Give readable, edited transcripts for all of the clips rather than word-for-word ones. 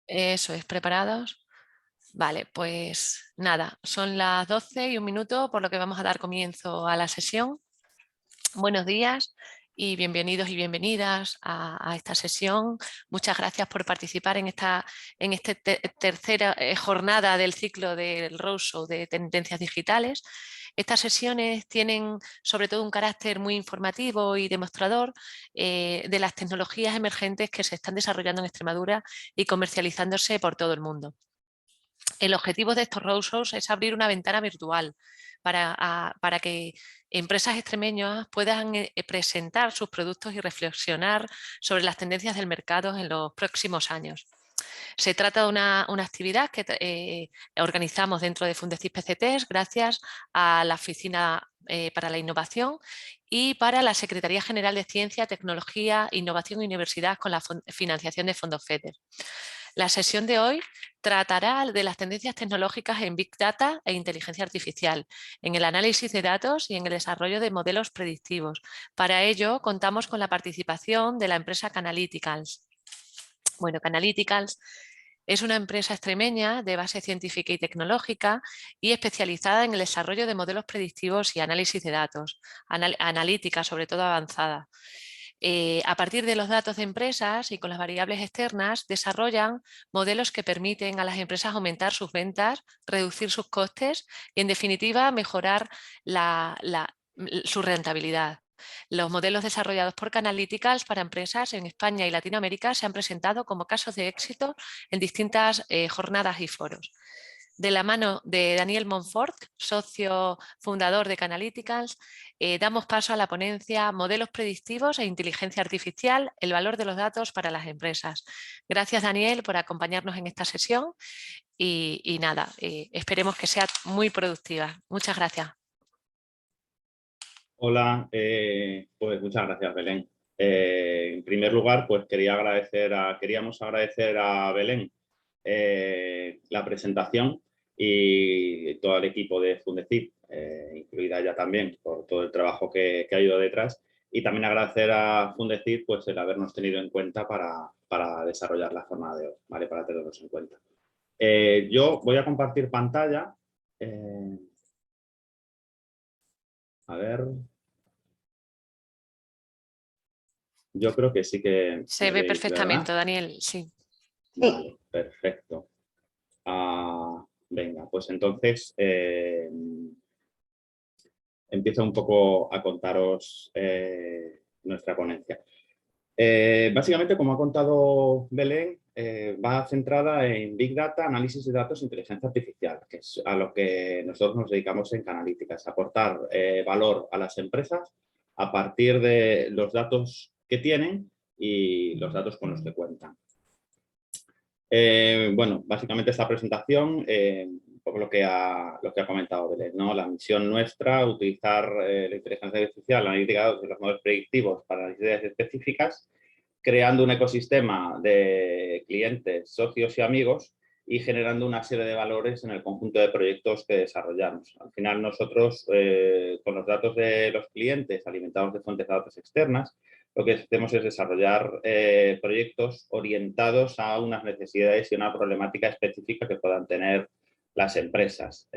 Eso es, ¿preparados? Vale, pues nada, son las 12:01, por lo que vamos a dar comienzo a la sesión. Buenos días y bienvenidos y bienvenidas a esta sesión. Muchas gracias por participar en esta tercera jornada del ciclo del Roadshow de Tendencias Digitales. Estas sesiones tienen sobre todo un carácter muy informativo y demostrador de las tecnologías emergentes que se están desarrollando en Extremadura y comercializándose por todo el mundo. El objetivo de estos roadshows es abrir una ventana virtual para que empresas extremeñas puedan presentar sus productos y reflexionar sobre las tendencias del mercado en los próximos años. Se trata de una actividad que organizamos dentro de Fundecip PCTs gracias a la Oficina para la Innovación y para la Secretaría General de Ciencia, Tecnología, Innovación y Universidad con la financiación de fondos FEDER. La sesión de hoy tratará de las tendencias tecnológicas en Big Data e inteligencia artificial, en el análisis de datos y en el desarrollo de modelos predictivos. Para ello, contamos con la participación de la empresa Canalyticals. Bueno, Canalyticals es una empresa extremeña de base científica y tecnológica y especializada en el desarrollo de modelos predictivos y análisis de datos, analítica sobre todo avanzada. A partir de los datos de empresas y con las variables externas, desarrollan modelos que permiten a las empresas aumentar sus ventas, reducir sus costes y, en definitiva, mejorar su rentabilidad. Los modelos desarrollados por Canalyticals para empresas en España y Latinoamérica se han presentado como casos de éxito en distintas jornadas y foros. De la mano de Daniel Monfort, socio fundador de Canalyticals, damos paso a la ponencia Modelos predictivos e inteligencia artificial, el valor de los datos para las empresas. Gracias, Daniel, por acompañarnos en esta sesión y nada, esperemos que sea muy productiva. Muchas gracias. Hola, pues muchas gracias, Belén. En primer lugar, pues queríamos agradecer a Belén la presentación y todo el equipo de Fundecip, incluida ella también, por todo el trabajo que ha ido detrás. Y también agradecer a Fundecip pues, el habernos tenido en cuenta para desarrollar la jornada de hoy, ¿vale? Para tenernos en cuenta. Yo voy a compartir pantalla. A ver. Yo creo que sí que Se me ve veis, ¿verdad? perfectamente, Daniel, sí. Vale, perfecto. Venga, pues entonces empiezo un poco a contaros nuestra ponencia. Básicamente, como ha contado Belén, va centrada en Big Data, análisis de datos e inteligencia artificial, que es a lo que nosotros nos dedicamos en Canalyticals, aportar valor a las empresas a partir de los datos que tienen y los datos con los que cuentan. Bueno, básicamente esta presentación, un poco lo que ha comentado Belén, ¿no? La misión nuestra, utilizar la inteligencia artificial, la analítica de datos y los modelos predictivos para necesidades específicas, creando un ecosistema de clientes, socios y amigos y generando una serie de valores en el conjunto de proyectos que desarrollamos. Al final nosotros, con los datos de los clientes alimentados de fuentes de datos externas, lo que hacemos es desarrollar proyectos orientados a unas necesidades y una problemática específica que puedan tener las empresas.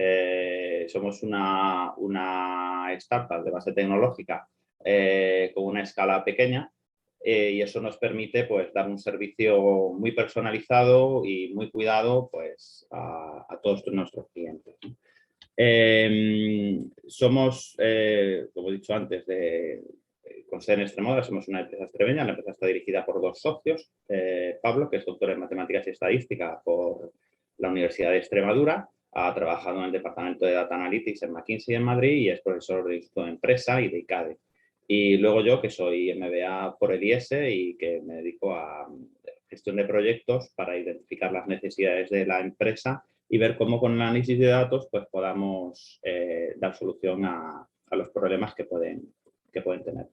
Somos una startup de base tecnológica con una escala pequeña y eso nos permite pues, dar un servicio muy personalizado y muy cuidado pues, a todos nuestros clientes. Somos, como he dicho antes, con sede en Extremadura, somos una empresa extremeña. La empresa está dirigida por dos socios, Pablo, que es doctor en Matemáticas y Estadística por la Universidad de Extremadura, ha trabajado en el Departamento de Data Analytics en McKinsey en Madrid y es profesor de Instituto de Empresa y de ICADE. Y luego yo, que soy MBA por el IES y que me dedico a gestión de proyectos para identificar las necesidades de la empresa y ver cómo con el análisis de datos pues, podamos dar solución a los problemas que pueden tener.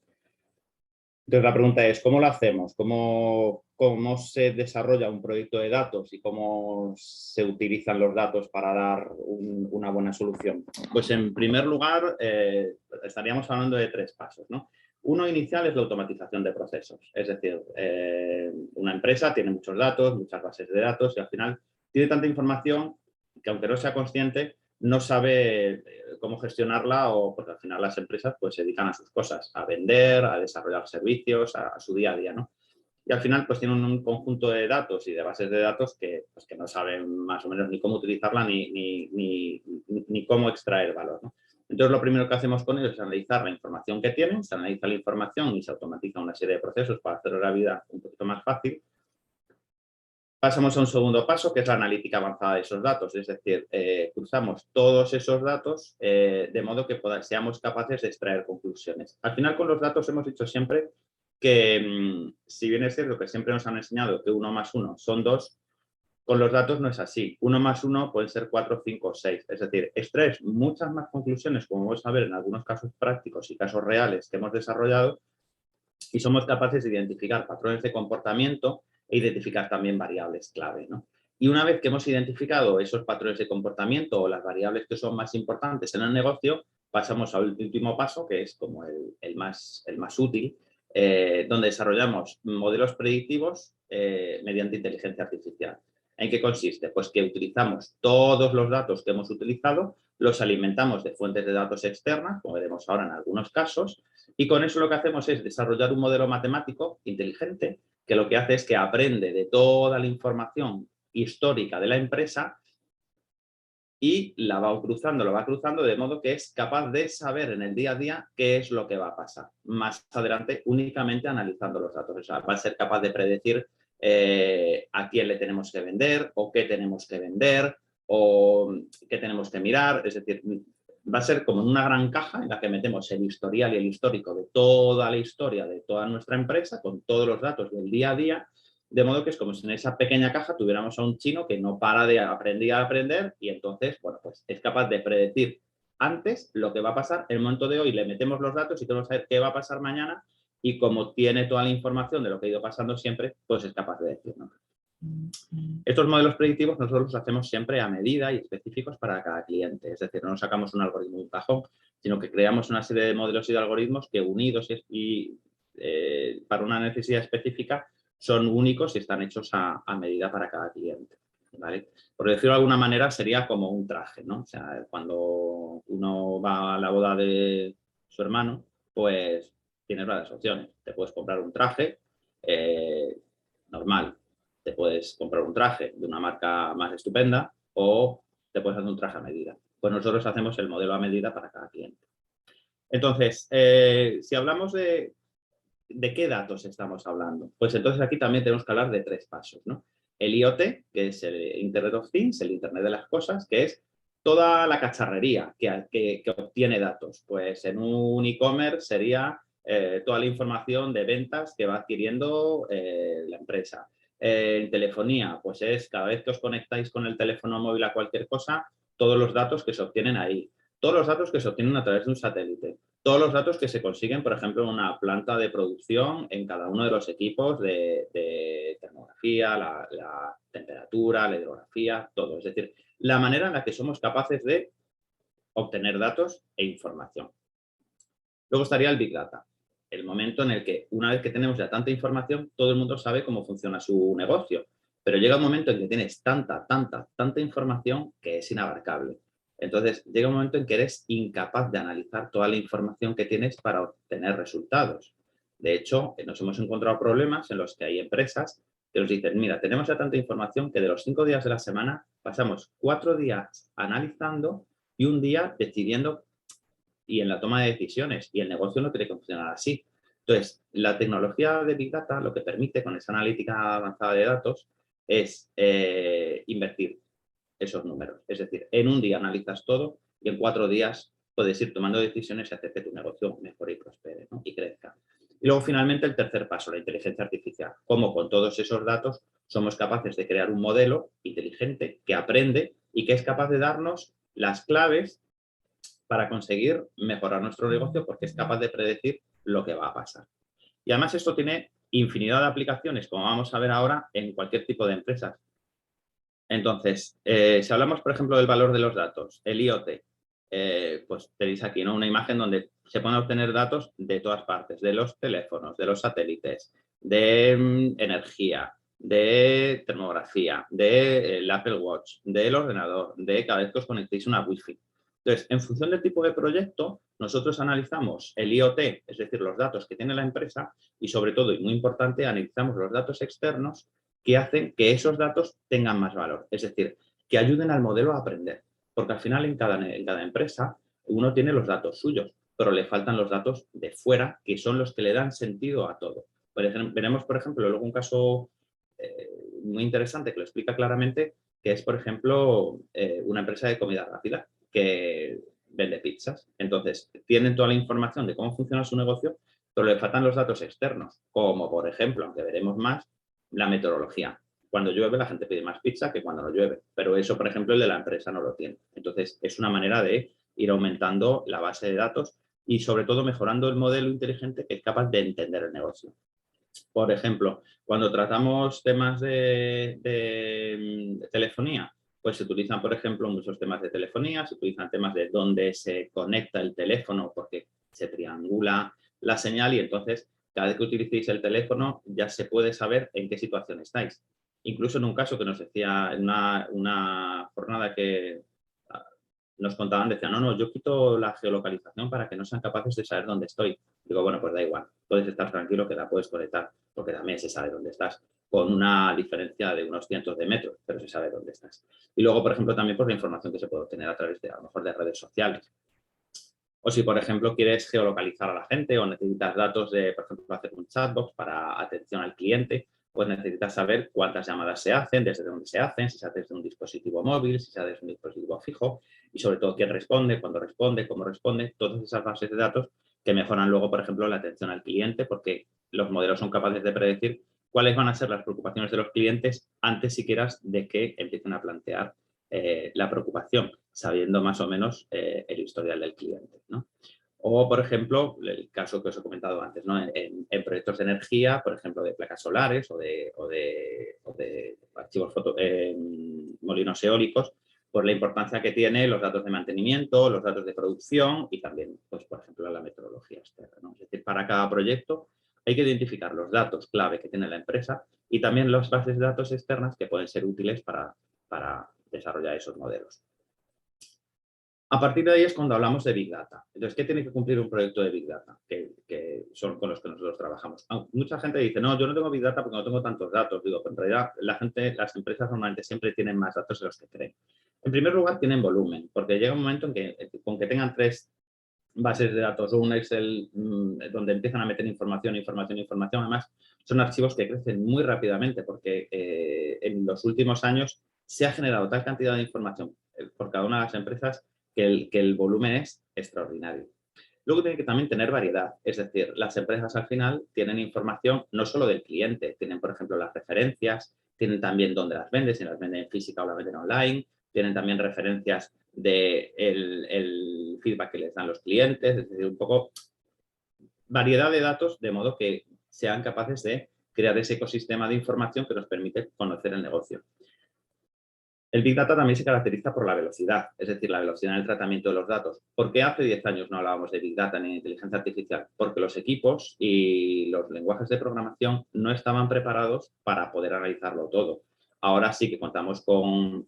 Entonces la pregunta es, ¿cómo lo hacemos? ¿Cómo se desarrolla un proyecto de datos y cómo se utilizan los datos para dar una buena solución? Pues en primer lugar estaríamos hablando de tres pasos, ¿no? Uno inicial es la automatización de procesos. Es decir, una empresa tiene muchos datos, muchas bases de datos y al final tiene tanta información que aunque no sea consciente, no sabe cómo gestionarla o porque al final las empresas pues se dedican a sus cosas, a vender, a desarrollar servicios, a su día a día, ¿no? Y al final pues tienen un conjunto de datos y de bases de datos que, pues, que no saben más o menos ni cómo utilizarla ni cómo extraer valor, ¿no? Entonces lo primero que hacemos con ellos es analizar la información que tienen, se analiza la información y se automatiza una serie de procesos para hacer la vida un poquito más fácil. Pasamos a un segundo paso, que es la analítica avanzada de esos datos, es decir, cruzamos todos esos datos de modo que seamos capaces de extraer conclusiones. Al final, con los datos hemos dicho siempre que, si bien es cierto que siempre nos han enseñado que 1 más 1 son 2, con los datos no es así. 1 más 1 pueden ser 4, 5 o 6. Es decir, extraes muchas más conclusiones, como vamos a ver en algunos casos prácticos y casos reales que hemos desarrollado, y somos capaces de identificar patrones de comportamiento e identificar también variables clave, ¿no? Y una vez que hemos identificado esos patrones de comportamiento o las variables que son más importantes en el negocio, pasamos al último paso, que es como el más útil, donde desarrollamos modelos predictivos mediante inteligencia artificial. ¿En qué consiste? Pues que utilizamos todos los datos que hemos utilizado, los alimentamos de fuentes de datos externas, como veremos ahora en algunos casos, y con eso lo que hacemos es desarrollar un modelo matemático inteligente que lo que hace es que aprende de toda la información histórica de la empresa y la va cruzando de modo que es capaz de saber en el día a día qué es lo que va a pasar. Más adelante, únicamente analizando los datos. O sea, va a ser capaz de predecir a quién le tenemos que vender o qué tenemos que vender o qué tenemos que mirar. Es decir, va a ser como una gran caja en la que metemos el historial y el histórico de toda la historia de toda nuestra empresa con todos los datos del día a día, de modo que es como si en esa pequeña caja tuviéramos a un chino que no para de aprender y entonces, bueno, pues es capaz de predecir antes lo que va a pasar. En el momento de hoy le metemos los datos y queremos saber qué va a pasar mañana y como tiene toda la información de lo que ha ido pasando siempre, pues es capaz de decirnos. Estos modelos predictivos nosotros los hacemos siempre a medida y específicos para cada cliente. Es decir, no nos sacamos un algoritmo de un cajón, sino que creamos una serie de modelos y de algoritmos que unidos para una necesidad específica son únicos y están hechos a medida para cada cliente, ¿vale? Por decirlo de alguna manera, sería como un traje, ¿no? O sea, cuando uno va a la boda de su hermano, pues tienes varias opciones. Te puedes comprar un traje normal, te puedes comprar un traje de una marca más estupenda o te puedes hacer un traje a medida. Pues nosotros hacemos el modelo a medida para cada cliente. Entonces, si hablamos de qué datos estamos hablando, pues entonces aquí también tenemos que hablar de 3 pasos, ¿no? El IoT, que es el Internet of Things, el Internet de las cosas, que es toda la cacharrería que obtiene datos. Pues en un e-commerce sería toda la información de ventas que va adquiriendo la empresa. En telefonía, pues es cada vez que os conectáis con el teléfono móvil a cualquier cosa, todos los datos que se obtienen ahí. Todos los datos que se obtienen a través de un satélite. Todos los datos que se consiguen, por ejemplo, en una planta de producción, en cada uno de los equipos de termografía, la temperatura, la hidrografía, todo. Es decir, la manera en la que somos capaces de obtener datos e información. Luego estaría el Big Data, el momento en el que una vez que tenemos ya tanta información, todo el mundo sabe cómo funciona su negocio. Pero llega un momento en que tienes tanta información que es inabarcable. Entonces, llega un momento en que eres incapaz de analizar toda la información que tienes para obtener resultados. De hecho, nos hemos encontrado problemas en los que hay empresas que nos dicen, mira, tenemos ya tanta información que de los 5 días de la semana pasamos 4 días analizando y un día decidiendo y en la toma de decisiones, y el negocio no tiene que funcionar así. Entonces, la tecnología de Big Data lo que permite con esa analítica avanzada de datos es invertir esos números. Es decir, en un día analizas todo y en 4 días puedes ir tomando decisiones y hacer que tu negocio mejore y prospere, ¿no? Y crezca. Y luego, finalmente, el tercer paso, la inteligencia artificial. Cómo con todos esos datos somos capaces de crear un modelo inteligente que aprende y que es capaz de darnos las claves para conseguir mejorar nuestro negocio porque es capaz de predecir lo que va a pasar. Y además esto tiene infinidad de aplicaciones, como vamos a ver ahora, en cualquier tipo de empresas. Entonces, si hablamos, por ejemplo, del valor de los datos, el IoT, pues tenéis aquí, ¿no?, una imagen donde se pueden obtener datos de todas partes, de los teléfonos, de los satélites, de energía, de termografía, del Apple Watch, del ordenador, de cada vez que os conectéis a una Wi-Fi. Entonces, en función del tipo de proyecto, nosotros analizamos el IoT, es decir, los datos que tiene la empresa y, sobre todo, y muy importante, analizamos los datos externos que hacen que esos datos tengan más valor, es decir, que ayuden al modelo a aprender. Porque al final en cada empresa uno tiene los datos suyos, pero le faltan los datos de fuera, que son los que le dan sentido a todo. Veremos, por ejemplo, luego un caso muy interesante que lo explica claramente, que es, por ejemplo, una empresa de comida rápida que vende pizzas. Entonces, tienen toda la información de cómo funciona su negocio, pero le faltan los datos externos, como, por ejemplo, aunque veremos más, la meteorología. Cuando llueve la gente pide más pizza que cuando no llueve, pero eso, por ejemplo, el de la empresa no lo tiene. Entonces, es una manera de ir aumentando la base de datos y, sobre todo, mejorando el modelo inteligente que es capaz de entender el negocio. Por ejemplo, cuando tratamos temas de telefonía, pues se utilizan, por ejemplo, muchos temas de telefonía, se utilizan temas de dónde se conecta el teléfono porque se triangula la señal y entonces cada vez que utilicéis el teléfono ya se puede saber en qué situación estáis. Incluso en un caso que nos decía en una jornada que nos contaban, decían, no, yo quito la geolocalización para que no sean capaces de saber dónde estoy. Digo, bueno, pues da igual, puedes estar tranquilo que la puedes conectar, porque también se sabe dónde estás, con una diferencia de unos cientos de metros, pero se sabe dónde estás. Y luego, por ejemplo, también por la información que se puede obtener a través de, a lo mejor, de redes sociales. O si, por ejemplo, quieres geolocalizar a la gente o necesitas datos de, por ejemplo, hacer un chatbot para atención al cliente, pues necesitas saber cuántas llamadas se hacen, desde dónde se hacen, si se hace desde un dispositivo móvil, si se hace desde un dispositivo fijo y, sobre todo, quién responde, cuándo responde, cómo responde, todas esas bases de datos que mejoran luego, por ejemplo, la atención al cliente porque los modelos son capaces de predecir cuáles van a ser las preocupaciones de los clientes antes siquiera de que empiecen a plantear la preocupación, sabiendo más o menos el historial del cliente, ¿no? O, por ejemplo, el caso que os he comentado antes, ¿no? En proyectos de energía, por ejemplo, de placas solares o de archivos molinos eólicos, por la importancia que tiene los datos de mantenimiento, los datos de producción y también, pues, por ejemplo, la meteorología externa, ¿no? Es decir, para cada proyecto hay que identificar los datos clave que tiene la empresa y también las bases de datos externas que pueden ser útiles para desarrollar esos modelos. A partir de ahí es cuando hablamos de Big Data. Entonces, ¿qué tiene que cumplir un proyecto de Big Data? Que son con los que nosotros trabajamos. Aunque mucha gente dice, no, yo no tengo Big Data porque no tengo tantos datos. Digo, pero en realidad las empresas normalmente siempre tienen más datos de los que creen. En primer lugar, tienen volumen, porque llega un momento en que con que tengan 3 bases de datos o un Excel donde empiezan a meter información, además son archivos que crecen muy rápidamente porque en los últimos años se ha generado tal cantidad de información por cada una de las empresas que el volumen es extraordinario. Luego tiene que también tener variedad, es decir, las empresas al final tienen información no solo del cliente, tienen, por ejemplo, las referencias, tienen también dónde las venden, si las venden en física o las venden online, tienen también referencias del feedback que les dan los clientes, es decir, un poco variedad de datos, de modo que sean capaces de crear ese ecosistema de información que nos permite conocer el negocio. El Big Data también se caracteriza por la velocidad, es decir, la velocidad en el tratamiento de los datos. ¿Por qué hace 10 años no hablábamos de Big Data ni de inteligencia artificial? Porque los equipos y los lenguajes de programación no estaban preparados para poder analizarlo todo. Ahora sí que contamos con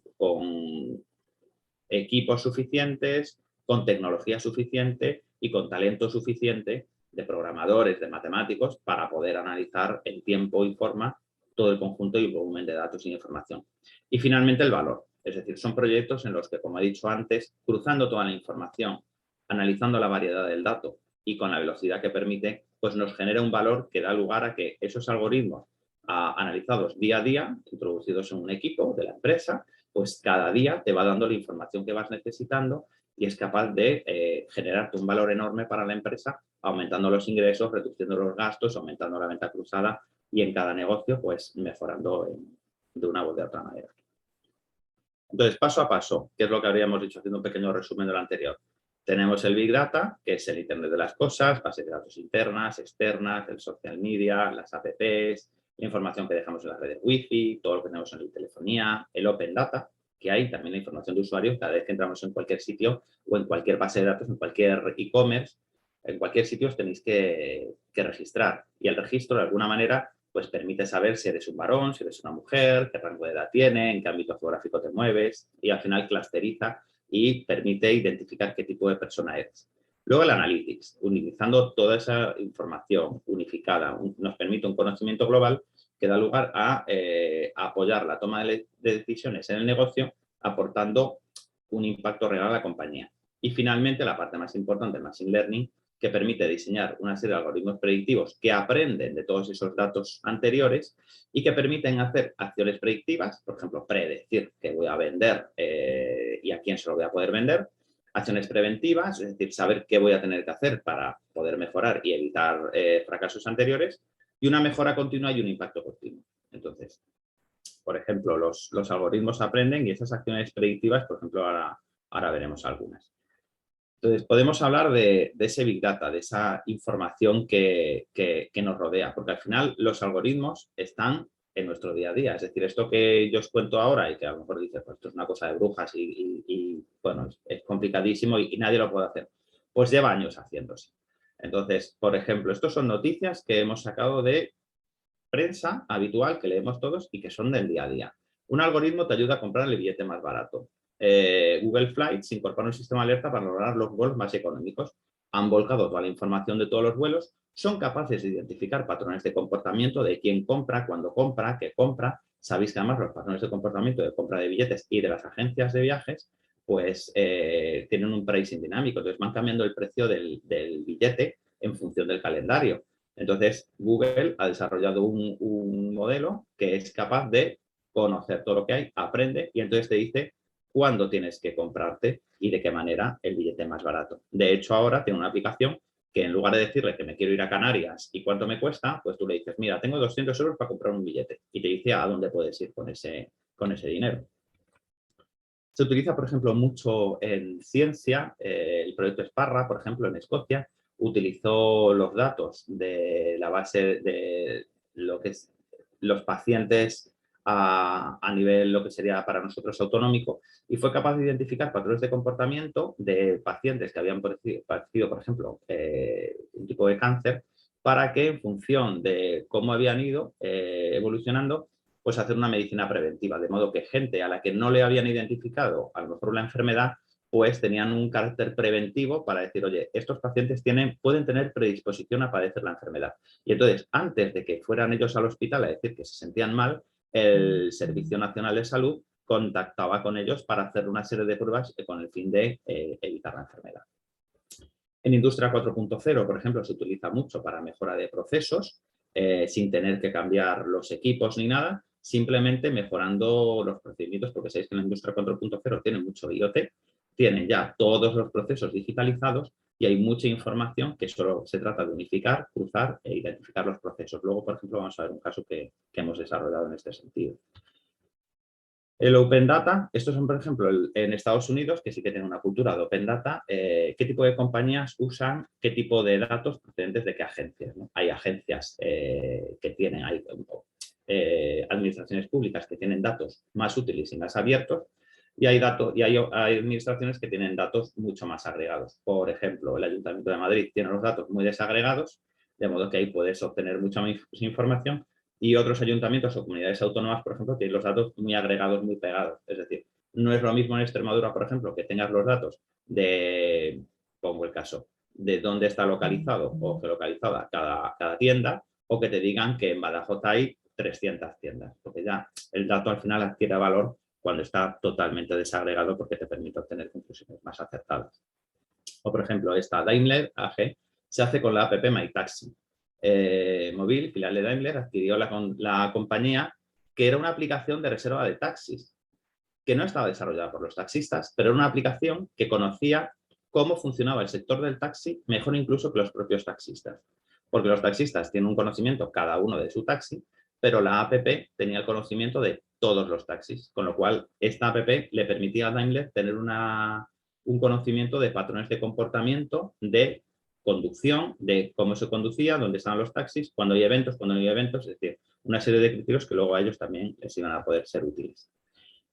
equipos suficientes, con tecnología suficiente y con talento suficiente de programadores, de matemáticos, para poder analizar en tiempo y forma todo el conjunto y volumen de datos y información. Y finalmente el valor, es decir, son proyectos en los que, como he dicho antes, cruzando toda la información, analizando la variedad del dato y con la velocidad que permite, pues nos genera un valor que da lugar a que esos algoritmos analizados día a día, introducidos en un equipo de la empresa, pues cada día te va dando la información que vas necesitando y es capaz de generarte un valor enorme para la empresa, aumentando los ingresos, reduciendo los gastos, aumentando la venta cruzada y en cada negocio, pues mejorando de una u de otra manera. Entonces, paso a paso, ¿qué es lo que habríamos dicho haciendo un pequeño resumen de lo anterior? Tenemos el Big Data, que es el Internet de las cosas, bases de datos internas, externas, el social media, las apps, la información que dejamos en las redes Wi-Fi, todo lo que tenemos en la telefonía, el Open Data, que hay también la información de usuario cada vez que entramos en cualquier sitio o en cualquier base de datos, en cualquier e-commerce, en cualquier sitio os tenéis que registrar. Y el registro, de alguna manera, pues permite saber si eres un varón, si eres una mujer, qué rango de edad tiene, en qué ámbito geográfico te mueves, y al final clusteriza y permite identificar qué tipo de persona eres. Luego el Analytics, utilizando toda esa información unificada, nos permite un conocimiento global que da lugar a apoyar la toma de decisiones en el negocio, aportando un impacto real a la compañía. Y finalmente, la parte más importante, el Machine Learning, que permite diseñar una serie de algoritmos predictivos que aprenden de todos esos datos anteriores y que permiten hacer acciones predictivas, por ejemplo, predecir qué voy a vender y a quién se lo voy a poder vender, acciones preventivas, es decir, saber qué voy a tener que hacer para poder mejorar y evitar fracasos anteriores, y una mejora continua y un impacto continuo. Entonces, por ejemplo, los algoritmos aprenden y esas acciones predictivas, por ejemplo, ahora veremos algunas. Entonces, podemos hablar de ese Big Data, de esa información que nos rodea, porque al final los algoritmos están en nuestro día a día. Es decir, esto que yo os cuento ahora y que a lo mejor dices, pues esto es una cosa de brujas y bueno, es complicadísimo y nadie lo puede hacer. Pues lleva años haciéndose. Entonces, por ejemplo, estas son noticias que hemos sacado de prensa habitual que leemos todos y que son del día a día. Un algoritmo te ayuda a comprar el billete más barato. Google Flights incorpora un sistema de alerta para lograr los vuelos más económicos. Han volcado toda la información de todos los vuelos, son capaces de identificar patrones de comportamiento de quién compra, cuándo compra, qué compra. Sabéis que además los patrones de comportamiento de compra de billetes y de las agencias de viajes pues tienen un pricing dinámico, entonces van cambiando el precio del billete en función del calendario. Entonces, Google ha desarrollado un modelo que es capaz de conocer todo lo que hay, aprende y entonces te dice cuándo tienes que comprarte y de qué manera el billete más barato. De hecho, ahora tiene una aplicación que en lugar de decirle que me quiero ir a Canarias y cuánto me cuesta, pues tú le dices, mira, tengo 200 euros para comprar un billete y te dice a dónde puedes ir con ese dinero. Se utiliza, por ejemplo, mucho en ciencia. El proyecto Sparra, por ejemplo, en Escocia, utilizó los datos de la base de lo que es los pacientes a nivel lo que sería para nosotros autonómico y fue capaz de identificar patrones de comportamiento de pacientes que habían padecido, por ejemplo, un tipo de cáncer para que en función de cómo habían ido evolucionando pues hacer una medicina preventiva, de modo que gente a la que no le habían identificado a lo mejor la enfermedad, pues tenían un carácter preventivo para decir, oye, estos pacientes pueden tener predisposición a padecer la enfermedad. Y entonces, antes de que fueran ellos al hospital a decir que se sentían mal, el Servicio Nacional de Salud contactaba con ellos para hacer una serie de pruebas con el fin de evitar la enfermedad. En Industria 4.0, por ejemplo, se utiliza mucho para mejora de procesos, sin tener que cambiar los equipos ni nada, simplemente mejorando los procedimientos, porque sabéis que en la Industria 4.0 tiene mucho IoT, tienen ya todos los procesos digitalizados y hay mucha información que solo se trata de unificar, cruzar e identificar los procesos. Luego, por ejemplo, vamos a ver un caso que hemos desarrollado en este sentido. El Open Data, estos son, por ejemplo, en Estados Unidos, que sí que tienen una cultura de Open Data, qué tipo de compañías usan qué tipo de datos procedentes de qué agencias, ¿no? Hay agencias que tienen, hay administraciones públicas que tienen datos más útiles y más abiertos y hay administraciones que tienen datos mucho más agregados. Por ejemplo, el Ayuntamiento de Madrid tiene los datos muy desagregados, de modo que ahí puedes obtener mucha más información. Y otros ayuntamientos o comunidades autónomas, por ejemplo, tienen los datos muy agregados, muy pegados. Es decir, no es lo mismo en Extremadura, por ejemplo, que tengas los datos de, pongo el caso, de dónde está localizado o geolocalizada cada tienda, o que te digan que en Badajoz hay 300 tiendas, porque ya el dato al final adquiere valor cuando está totalmente desagregado porque te permite obtener conclusiones más acertadas. O, por ejemplo, esta Daimler AG se hace con la app MyTaxi. Móvil, filial de Daimler, adquirió la compañía que era una aplicación de reserva de taxis, que no estaba desarrollada por los taxistas, pero era una aplicación que conocía cómo funcionaba el sector del taxi mejor incluso que los propios taxistas. Porque los taxistas tienen un conocimiento cada uno de su taxi, pero la app tenía el conocimiento de todos los taxis, con lo cual esta app le permitía a Daimler tener un conocimiento de patrones de comportamiento de conducción, de cómo se conducía, dónde estaban los taxis, cuando hay eventos, es decir, una serie de criterios que luego a ellos también les iban a poder ser útiles.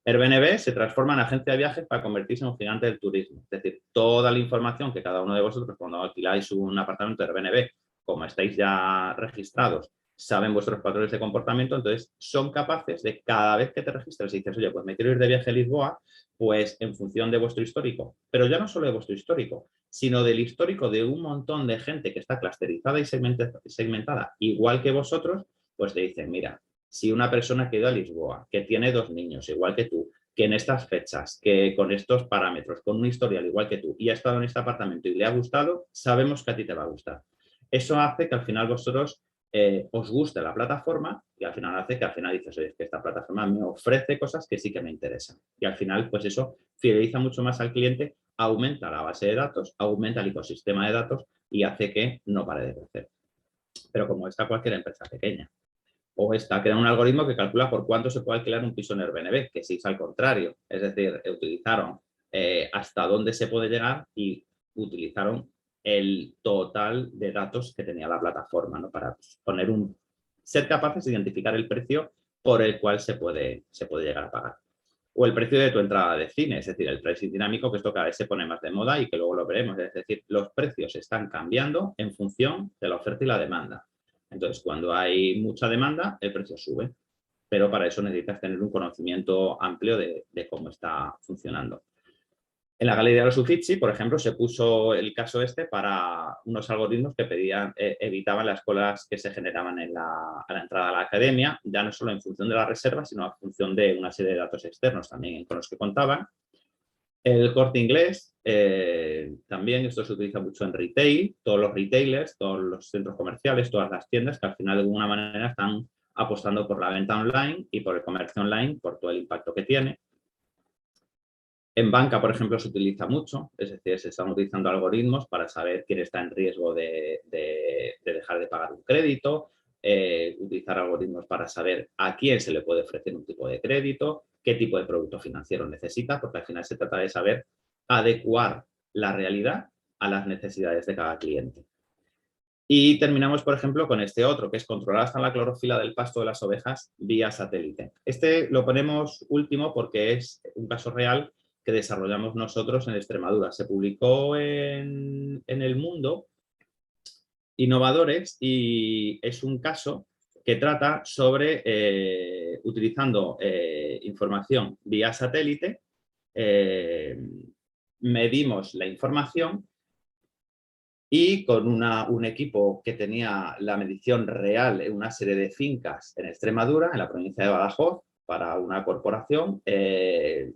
Airbnb se transforma en agencia de viajes para convertirse en un gigante del turismo. Es decir, toda la información para convertirse en un gigante del turismo. Es decir, toda la información que cada uno de vosotros, cuando alquiláis un apartamento de Airbnb, como estáis ya registrados, saben vuestros patrones de comportamiento, entonces son capaces de cada vez que te registras y dices, oye, pues me quiero ir de viaje a Lisboa, pues en función de vuestro histórico, pero ya no solo de vuestro histórico, sino del histórico de un montón de gente que está clusterizada y segmentada, igual que vosotros, pues te dicen, mira, si una persona que ha ido a Lisboa, que tiene 2 niños, igual que tú, que en estas fechas, que con estos parámetros, con un historial igual que tú, y ha estado en este apartamento y le ha gustado, sabemos que a ti te va a gustar. Eso hace que al final vosotros os guste la plataforma y al final hace que al final dices, oye, es que esta plataforma me ofrece cosas que sí que me interesan. Y al final, pues eso fideliza mucho más al cliente, aumenta la base de datos, aumenta el ecosistema de datos y hace que no pare de crecer. Pero como está cualquier empresa pequeña. O está creando un algoritmo que calcula por cuánto se puede alquilar un piso en Airbnb, que sí es al contrario. Es decir, utilizaron hasta dónde se puede llegar y utilizaron el total de datos que tenía la plataforma, ¿no? Para poner ser capaces de identificar el precio por el cual se puede llegar a pagar. O el precio de tu entrada de cine, es decir, el pricing dinámico, que esto cada vez se pone más de moda y que luego lo veremos. Es decir, los precios están cambiando en función de la oferta y la demanda. Entonces, cuando hay mucha demanda, el precio sube, pero para eso necesitas tener un conocimiento amplio de cómo está funcionando. En la galería de los Uffizi, por ejemplo, se puso el caso este para unos algoritmos que evitaban las colas que se generaban a la entrada a la academia, ya no solo en función de la reserva, sino en función de una serie de datos externos también con los que contaban. El Corte Inglés, también esto se utiliza mucho en retail, todos los retailers, todos los centros comerciales, todas las tiendas que al final de alguna manera están apostando por la venta online y por el comercio online, por todo el impacto que tiene. En banca, por ejemplo, se utiliza mucho, es decir, se están utilizando algoritmos para saber quién está en riesgo de dejar de pagar un crédito, utilizar algoritmos para saber a quién se le puede ofrecer un tipo de crédito, qué tipo de producto financiero necesita, porque al final se trata de saber adecuar la realidad a las necesidades de cada cliente. Y terminamos, por ejemplo, con este otro, que es controlar hasta la clorofila del pasto de las ovejas vía satélite. Este lo ponemos último porque es un caso real que desarrollamos nosotros en Extremadura. Se publicó en El Mundo Innovadores y es un caso que trata sobre utilizando información vía satélite, medimos la información y con un equipo que tenía la medición real en una serie de fincas en Extremadura, en la provincia de Badajoz, para una corporación,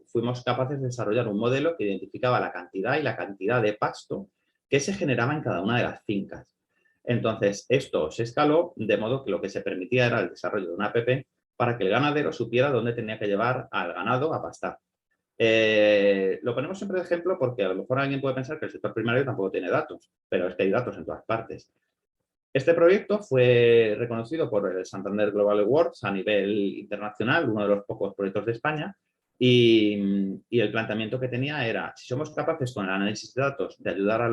fuimos capaces de desarrollar un modelo que identificaba la cantidad y la cantidad de pasto que se generaba en cada una de las fincas. Entonces, esto se escaló de modo que lo que se permitía era el desarrollo de una app para que el ganadero supiera dónde tenía que llevar al ganado a pastar. Lo ponemos siempre de ejemplo porque a lo mejor alguien puede pensar que el sector primario tampoco tiene datos, pero es que hay datos en todas partes. Este proyecto fue reconocido por el Santander Global Awards a nivel internacional, uno de los pocos proyectos de España, y el planteamiento que tenía era, si somos capaces con el análisis de datos de ayudar a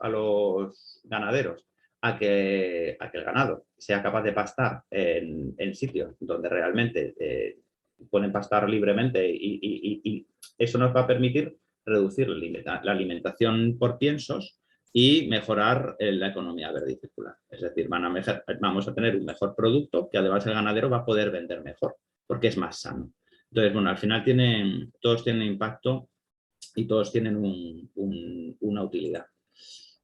los ganaderos a que el ganado sea capaz de pastar en sitios donde realmente pueden pastar libremente y eso nos va a permitir reducir la alimentación por piensos y mejorar la economía verde y circular. Es decir, vamos a tener un mejor producto que además el ganadero va a poder vender mejor porque es más sano. Entonces, bueno, al final todos tienen impacto y todos tienen una utilidad.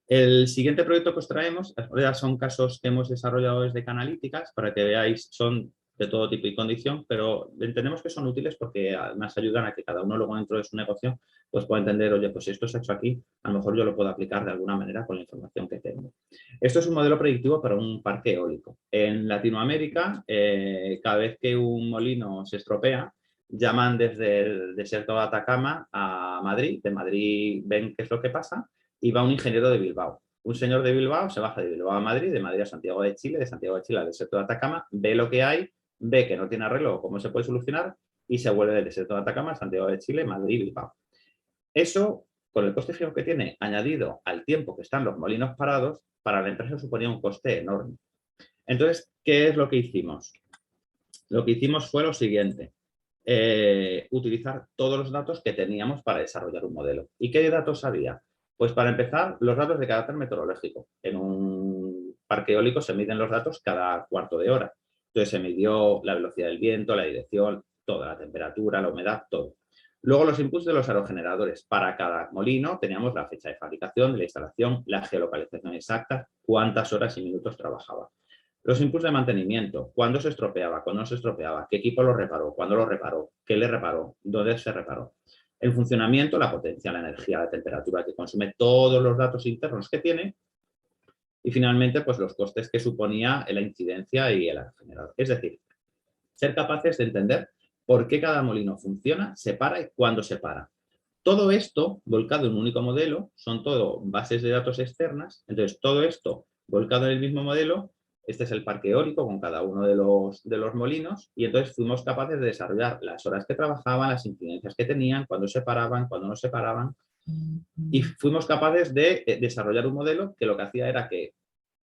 El siguiente proyecto que os traemos, son casos que hemos desarrollado desde Canalíticas para que veáis, son de todo tipo y condición, pero entendemos que son útiles porque además ayudan a que cada uno luego dentro de su negocio pues pueda entender, oye, pues si esto se ha hecho aquí, a lo mejor yo lo puedo aplicar de alguna manera con la información que tengo. Esto es un modelo predictivo para un parque eólico. En Latinoamérica, cada vez que un molino se estropea, llaman desde el desierto de Atacama a Madrid, de Madrid ven qué es lo que pasa y va un ingeniero de Bilbao. Un señor de Bilbao se baja de Bilbao a Madrid, de Madrid a Santiago de Chile, de Santiago de Chile al desierto de Atacama, ve lo que hay, ve que no tiene arreglo, cómo se puede solucionar y se vuelve del desierto de Atacama a Santiago de Chile, Madrid, Bilbao. Eso, con el coste fijo que tiene, añadido al tiempo que están los molinos parados, para la empresa suponía un coste enorme. Entonces, ¿qué es lo que hicimos? Lo que hicimos fue lo siguiente. utilizar todos los datos que teníamos para desarrollar un modelo. ¿Y qué datos había? Pues para empezar, los datos de carácter meteorológico. En un parque eólico se miden los datos cada cuarto de hora. Entonces se midió la velocidad del viento, la dirección, toda la temperatura, la humedad, todo. Luego los inputs de los aerogeneradores. Para cada molino teníamos la fecha de fabricación, de la instalación, la geolocalización exacta, cuántas horas y minutos trabajaba. Los inputs de mantenimiento, cuándo se estropeaba, cuándo no se estropeaba, qué equipo lo reparó, cuándo lo reparó, qué le reparó, dónde se reparó. El funcionamiento, la potencia, la energía, la temperatura que consume, todos los datos internos que tiene. Y finalmente, pues los costes que suponía la incidencia y el generador. Es decir, ser capaces de entender por qué cada molino funciona, se para y cuándo se para. Todo esto volcado en un único modelo, son todo bases de datos externas, entonces todo esto volcado en el mismo modelo, este es el parque eólico con cada uno de los molinos y entonces fuimos capaces de desarrollar las horas que trabajaban, las incidencias que tenían, cuándo se paraban, cuándo no se paraban y fuimos capaces de desarrollar un modelo que lo que hacía era que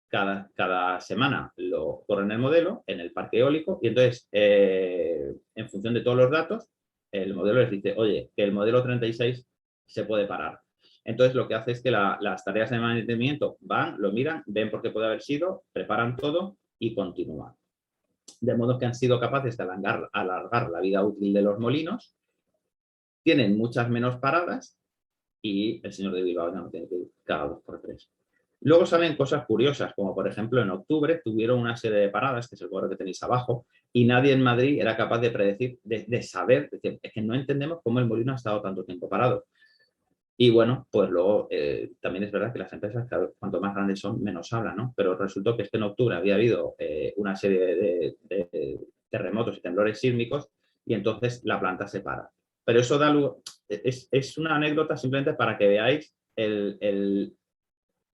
cada semana lo corren el modelo en el parque eólico y entonces en función de todos los datos el modelo les dice, oye, que el modelo 36 se puede parar. Entonces lo que hace es que las tareas de mantenimiento van, lo miran, ven por qué puede haber sido, preparan todo y continúan. De modo que han sido capaces de alargar la vida útil de los molinos, tienen muchas menos paradas y el señor de Bilbao ya no tiene que ir cada 2 por 3. Luego salen cosas curiosas, como por ejemplo en octubre tuvieron una serie de paradas, que es el cuadro que tenéis abajo, y nadie en Madrid era capaz de predecir, de saber, decir, es que no entendemos cómo el molino ha estado tanto tiempo parado. Y bueno, pues luego también es verdad que las empresas, cuanto más grandes son, menos hablan, ¿no? Pero resultó que en octubre había habido una serie de terremotos y temblores sísmicos y entonces la planta se para. Pero eso da lugar, es una anécdota simplemente para que veáis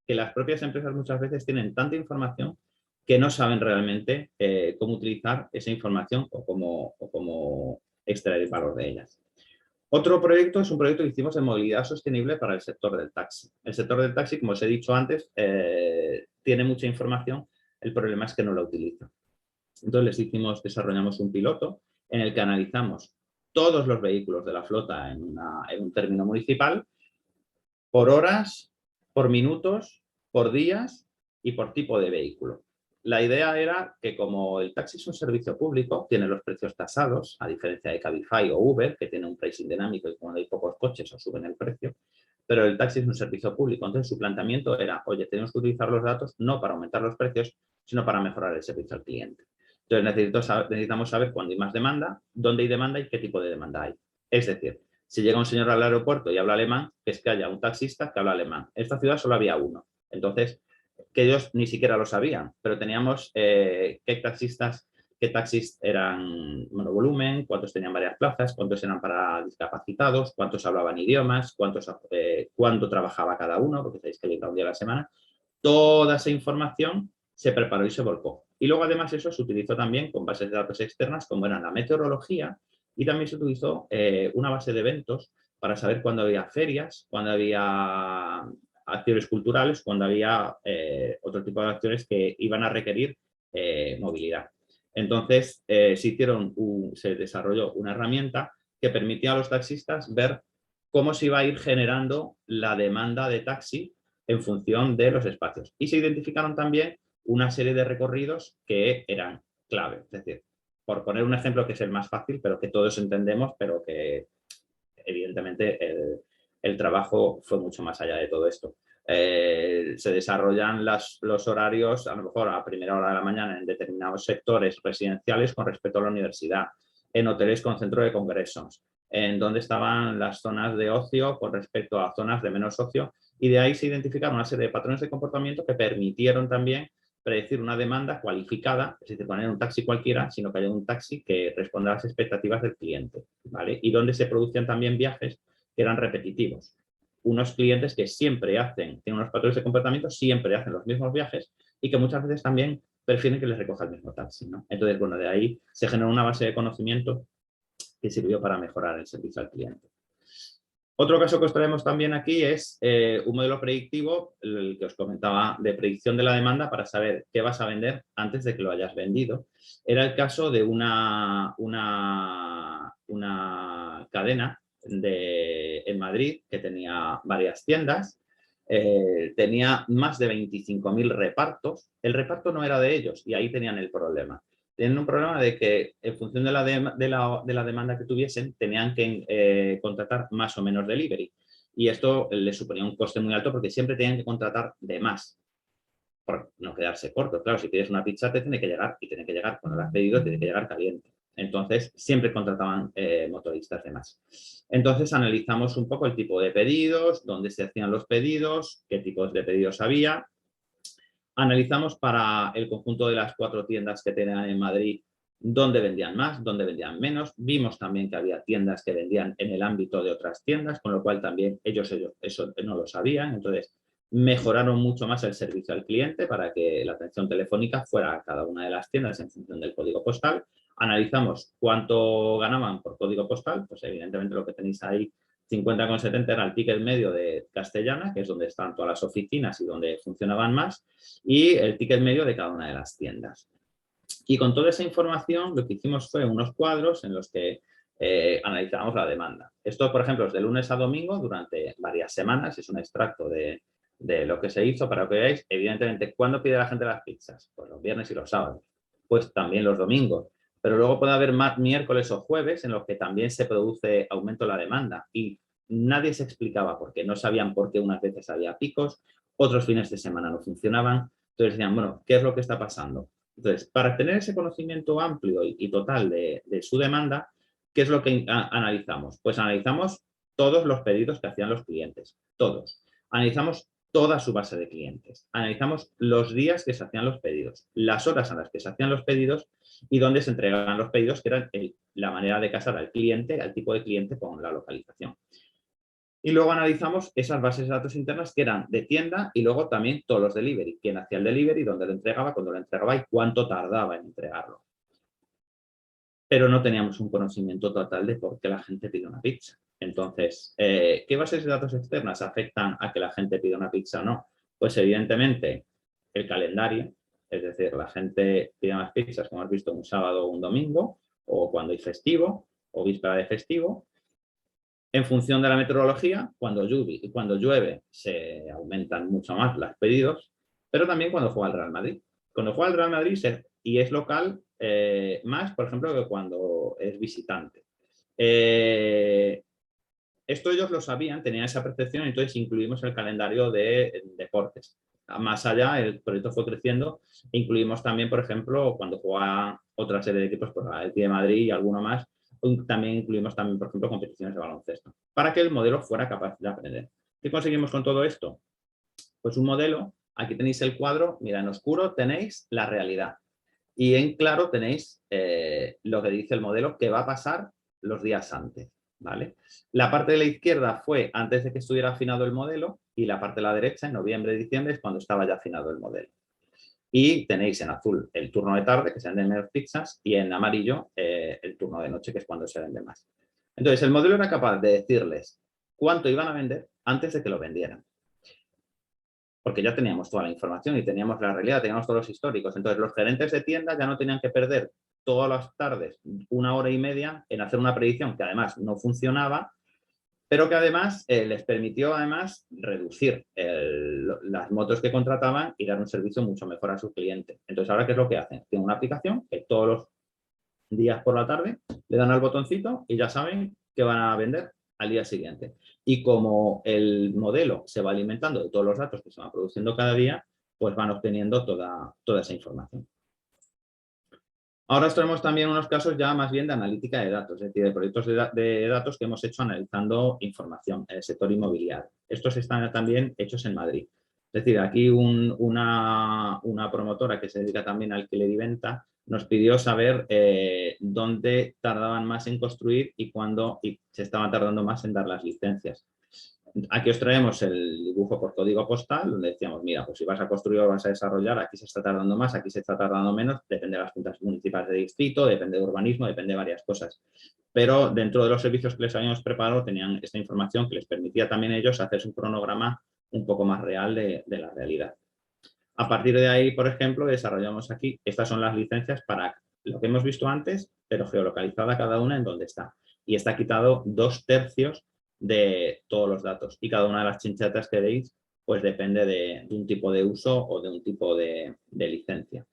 que las propias empresas muchas veces tienen tanta información que no saben realmente cómo utilizar esa información o cómo extraer el valor de ellas. Otro proyecto es un proyecto que hicimos de movilidad sostenible para el sector del taxi. El sector del taxi, como os he dicho antes, tiene mucha información, el problema es que no la utiliza. Entonces desarrollamos un piloto en el que analizamos todos los vehículos de la flota en un término municipal por horas, por minutos, por días y por tipo de vehículo. La idea era que como el taxi es un servicio público, tiene los precios tasados, a diferencia de Cabify o Uber, que tiene un pricing dinámico y cuando hay pocos coches o suben el precio, pero el taxi es un servicio público. Entonces su planteamiento era, oye, tenemos que utilizar los datos no para aumentar los precios, sino para mejorar el servicio al cliente. Entonces necesitamos saber cuándo hay más demanda, dónde hay demanda y qué tipo de demanda hay. Es decir, si llega un señor al aeropuerto y habla alemán, es que haya un taxista que habla alemán. En esta ciudad solo había uno. Entonces, que ellos ni siquiera lo sabían, pero teníamos qué taxis eran monovolumen, cuántos tenían varias plazas, cuántos eran para discapacitados, cuántos hablaban idiomas, cuánto trabajaba cada uno, porque sabéis que llega un día a la semana. Toda esa información se preparó y se volcó. Y luego además eso se utilizó también con bases de datos externas como eran la meteorología y también se utilizó una base de eventos para saber cuándo había ferias, cuándo había acciones culturales, cuando había otro tipo de acciones que iban a requerir movilidad. Entonces se desarrolló una herramienta que permitía a los taxistas ver cómo se iba a ir generando la demanda de taxi en función de los espacios. Y se identificaron también una serie de recorridos que eran clave. Es decir, por poner un ejemplo que es el más fácil, pero que todos entendemos, pero que evidentemente el trabajo fue mucho más allá de todo esto. Se desarrollan los horarios, a lo mejor a primera hora de la mañana en determinados sectores residenciales con respecto a la universidad, en hoteles con centro de congresos, en donde estaban las zonas de ocio con respecto a zonas de menos ocio, y de ahí se identificaron una serie de patrones de comportamiento que permitieron también predecir una demanda cualificada, es decir, poner un taxi cualquiera, sino que haya un taxi que responda a las expectativas del cliente, ¿vale? Y donde se producían también viajes que eran repetitivos. Unos clientes que siempre tienen unos patrones de comportamiento, siempre hacen los mismos viajes y que muchas veces también prefieren que les recoja el mismo taxi, ¿no? Entonces, bueno, de ahí se generó una base de conocimiento que sirvió para mejorar el servicio al cliente. Otro caso que os traemos también aquí es un modelo predictivo, el que os comentaba, de predicción de la demanda para saber qué vas a vender antes de que lo hayas vendido. Era el caso de una cadena en Madrid que tenía varias tiendas, tenía más de 25.000 repartos. El reparto no era de ellos y ahí tenían el problema. Tienen un problema de que en función de la demanda que tuviesen, tenían que contratar más o menos delivery. Y esto les suponía un coste muy alto porque siempre tenían que contratar de más, por no quedarse cortos. Claro, si pides una pizza te tiene que llegar y tiene que llegar cuando la has pedido, tiene que llegar caliente. Entonces, siempre contrataban motoristas de más. Entonces, analizamos un poco el tipo de pedidos, dónde se hacían los pedidos, qué tipos de pedidos había. Analizamos para el conjunto de las 4 tiendas que tenían en Madrid dónde vendían más, dónde vendían menos. Vimos también que había tiendas que vendían en el ámbito de otras tiendas, con lo cual también ellos eso no lo sabían. Entonces, mejoraron mucho más el servicio al cliente para que la atención telefónica fuera a cada una de las tiendas en función del código postal. Analizamos cuánto ganaban por código postal, pues evidentemente lo que tenéis ahí 50,70 era el ticket medio de Castellana, que es donde están todas las oficinas y donde funcionaban más, y el ticket medio de cada una de las tiendas. Y con toda esa información lo que hicimos fue unos cuadros en los que analizábamos la demanda. Esto, por ejemplo, es de lunes a domingo durante varias semanas, es un extracto de lo que se hizo para que veáis, evidentemente, ¿cuándo pide la gente las pizzas? Pues los viernes y los sábados, pues también los domingos. Pero luego puede haber más miércoles o jueves en los que también se produce aumento en la demanda y nadie se explicaba por qué. No sabían por qué unas veces había picos, otros fines de semana no funcionaban. Entonces decían, bueno, ¿qué es lo que está pasando? Entonces, para tener ese conocimiento amplio y total de su demanda, ¿qué es lo que analizamos? Pues analizamos todos los pedidos que hacían los clientes, todos. Analizamos toda su base de clientes. Analizamos los días que se hacían los pedidos, las horas a las que se hacían los pedidos y dónde se entregaban los pedidos, que era la manera de casar al cliente, al tipo de cliente con la localización. Y luego analizamos esas bases de datos internas que eran de tienda y luego también todos los delivery. Quién hacía el delivery, dónde lo entregaba, cuándo lo entregaba y cuánto tardaba en entregarlo. Pero no teníamos un conocimiento total de por qué la gente pide una pizza. Entonces, ¿qué bases de datos externas afectan a que la gente pida una pizza o no? Pues evidentemente el calendario, es decir, la gente pide más pizzas, como has visto, un sábado o un domingo, o cuando hay festivo, o víspera de festivo. En función de la meteorología, cuando llueve se aumentan mucho más los pedidos, pero también cuando juega el Real Madrid. Cuando juega el Real Madrid y es local, más, por ejemplo, que cuando es visitante. Esto ellos lo sabían, tenían esa percepción, entonces incluimos el calendario de deportes. Más allá, el proyecto fue creciendo e incluimos también, por ejemplo, cuando juega otra serie de equipos, pues el de Madrid y alguno más, también incluimos también, por ejemplo, competiciones de baloncesto, para que el modelo fuera capaz de aprender. ¿Qué conseguimos con todo esto? Pues un modelo, aquí tenéis el cuadro, mira, en oscuro tenéis la realidad y en claro tenéis lo que dice el modelo que va a pasar los días antes, ¿vale? La parte de la izquierda fue antes de que estuviera afinado el modelo y la parte de la derecha, en noviembre y diciembre, es cuando estaba ya afinado el modelo. Y tenéis en azul el turno de tarde, que se venden menos pizzas, y en amarillo el turno de noche, que es cuando se vende más. Entonces, el modelo era capaz de decirles cuánto iban a vender antes de que lo vendieran. Porque ya teníamos toda la información y teníamos la realidad, teníamos todos los históricos. Entonces, los gerentes de tienda ya no tenían que perder todas las tardes 1 hora y media en hacer una predicción que además no funcionaba, pero que además les permitió además reducir las motos que contrataban y dar un servicio mucho mejor a sus clientes. Entonces, ¿ahora qué es lo que hacen? Tienen una aplicación que todos los días por la tarde le dan al botoncito y ya saben que van a vender al día siguiente. Y como el modelo se va alimentando de todos los datos que se van produciendo cada día, pues van obteniendo toda esa información. Ahora os tenemos también unos casos ya más bien de analítica de datos, es decir, de proyectos de datos que hemos hecho analizando información en el sector inmobiliario. Estos están también hechos en Madrid. Es decir, aquí una promotora que se dedica también al alquiler y venta nos pidió saber dónde tardaban más en construir y cuándo se estaban tardando más en dar las licencias. Aquí os traemos el dibujo por código postal, donde decíamos, mira, pues si vas a construir o vas a desarrollar, aquí se está tardando más, aquí se está tardando menos, depende de las juntas municipales de distrito, depende de urbanismo, depende de varias cosas. Pero dentro de los servicios que les habíamos preparado tenían esta información que les permitía también a ellos hacerse un cronograma un poco más real de la realidad. A partir de ahí, por ejemplo, desarrollamos aquí, estas son las licencias para lo que hemos visto antes, pero geolocalizada cada una en donde está. Y está quitado 2/3 de todos los datos. Y cada una de las chinchetas que veis, pues depende de un tipo de uso o de un tipo de licencia.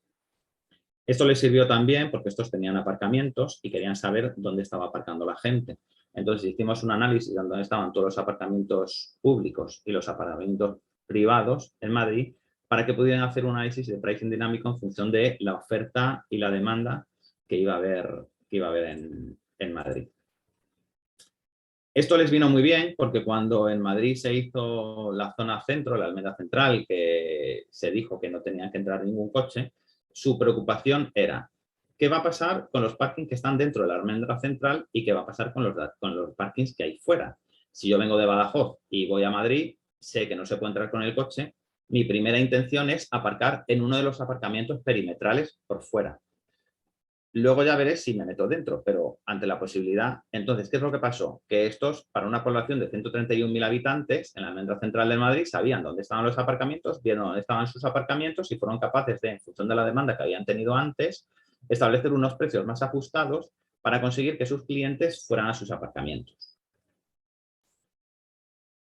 Esto les sirvió también porque estos tenían aparcamientos y querían saber dónde estaba aparcando la gente. Entonces hicimos un análisis de dónde estaban todos los aparcamientos públicos y los aparcamientos privados en Madrid para que pudieran hacer un análisis de pricing dinámico en función de la oferta y la demanda que iba a haber en Madrid. Esto les vino muy bien porque cuando en Madrid se hizo la zona centro, la Almenda Central, que se dijo que no tenía que entrar ningún coche, su preocupación era ¿qué va a pasar con los parkings que están dentro de la Almenda Central y qué va a pasar con los parkings que hay fuera? Si yo vengo de Badajoz y voy a Madrid, sé que no se puede entrar con el coche, mi primera intención es aparcar en uno de los aparcamientos perimetrales por fuera. Luego ya veré si me meto dentro, pero ante la posibilidad... Entonces, ¿qué es lo que pasó? Que estos, para una población de 131.000 habitantes, en la Almendra Central de Madrid, sabían dónde estaban los aparcamientos, vieron dónde estaban sus aparcamientos y fueron capaces de, en función de la demanda que habían tenido antes, establecer unos precios más ajustados para conseguir que sus clientes fueran a sus aparcamientos.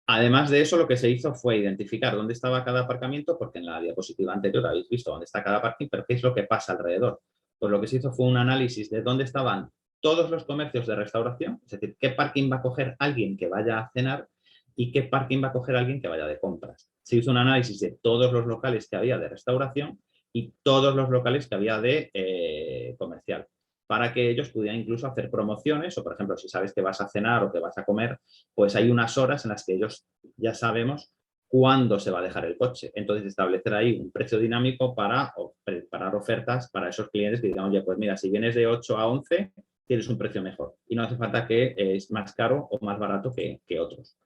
Además de eso, lo que se hizo fue identificar dónde estaba cada aparcamiento, porque en la diapositiva anterior habéis visto dónde está cada parking, pero qué es lo que pasa alrededor. Pues lo que se hizo fue un análisis de dónde estaban todos los comercios de restauración, es decir, qué parking va a coger alguien que vaya a cenar y qué parking va a coger alguien que vaya de compras. Se hizo un análisis de todos los locales que había de restauración y todos los locales que había de comercial, para que ellos pudieran incluso hacer promociones o, por ejemplo, si sabes que vas a cenar o que vas a comer, pues hay unas horas en las que ellos ya sabemos cuándo se va a dejar el coche. Entonces, establecer ahí un precio dinámico para preparar ofertas para esos clientes que digan, oye, pues mira, si vienes de 8 a 11, tienes un precio mejor. Y no hace falta que es más caro o más barato que otros.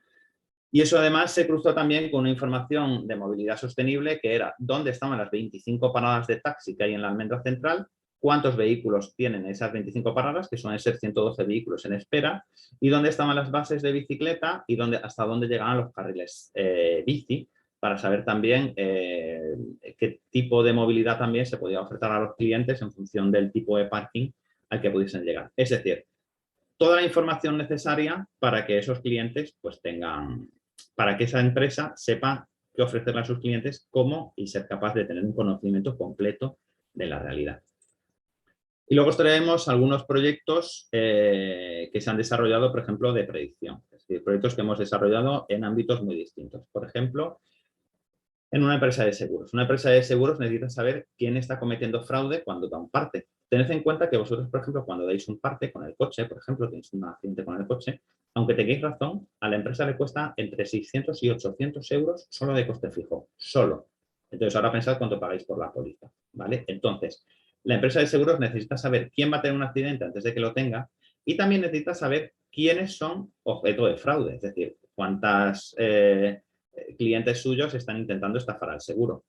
Y eso además se cruzó también con una información de movilidad sostenible que era dónde estaban las 25 paradas de taxi que hay en la Almendra Central, cuántos vehículos tienen esas 25 paradas, que suelen ser 112 vehículos en espera, y dónde estaban las bases de bicicleta y hasta dónde llegaban los carriles bici, para saber también qué tipo de movilidad también se podía ofertar a los clientes en función del tipo de parking al que pudiesen llegar. Es decir, toda la información necesaria para que esos clientes pues tengan, para que esa empresa sepa qué ofrecerle a sus clientes, cómo y ser capaz de tener un conocimiento completo de la realidad. Y luego os traemos algunos proyectos que se han desarrollado, por ejemplo, de predicción. Es decir, proyectos que hemos desarrollado en ámbitos muy distintos. Por ejemplo, en una empresa de seguros. Una empresa de seguros necesita saber quién está cometiendo fraude cuando da un parte. Tened en cuenta que vosotros, por ejemplo, cuando dais un parte con el coche, por ejemplo, tenéis un accidente con el coche, aunque tengáis razón, a la empresa le cuesta entre 600 y 800 euros solo de coste fijo, solo. Entonces, ahora pensad cuánto pagáis por la póliza, ¿vale? Entonces, la empresa de seguros necesita saber quién va a tener un accidente antes de que lo tenga y también necesita saber quiénes son objeto de fraude, es decir, cuántas clientes suyos están intentando estafar al seguro.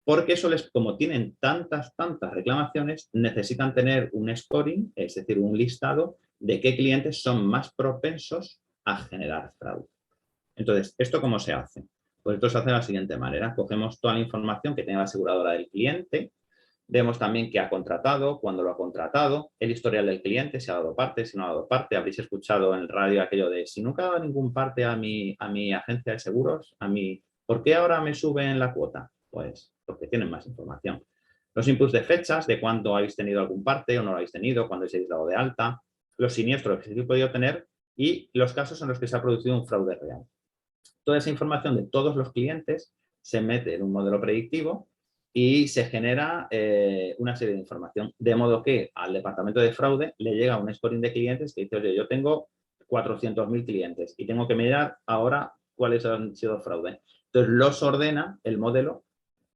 Porque eso como tienen tantas reclamaciones, necesitan tener un scoring, es decir, un listado de qué clientes son más propensos a generar fraude. Entonces, ¿esto cómo se hace? Pues esto se hace de la siguiente manera. Cogemos toda la información que tiene la aseguradora del cliente, vemos también qué ha contratado, cuándo lo ha contratado, el historial del cliente, si ha dado parte, si no ha dado parte. Habréis escuchado en el radio aquello de si nunca ha dado ningún parte a mi agencia de seguros, ¿por qué ahora me suben la cuota? Pues porque tienen más información. Los inputs de fechas, de cuándo habéis tenido algún parte o no lo habéis tenido, cuándo os habéis dado de alta, los siniestros que se habéis podido tener y los casos en los que se ha producido un fraude real. Toda esa información de todos los clientes se mete en un modelo predictivo y se genera una serie de información, de modo que al departamento de fraude le llega un scoring de clientes que dice, oye, yo tengo 400.000 clientes y tengo que mirar ahora cuáles han sido fraude. Entonces los ordena el modelo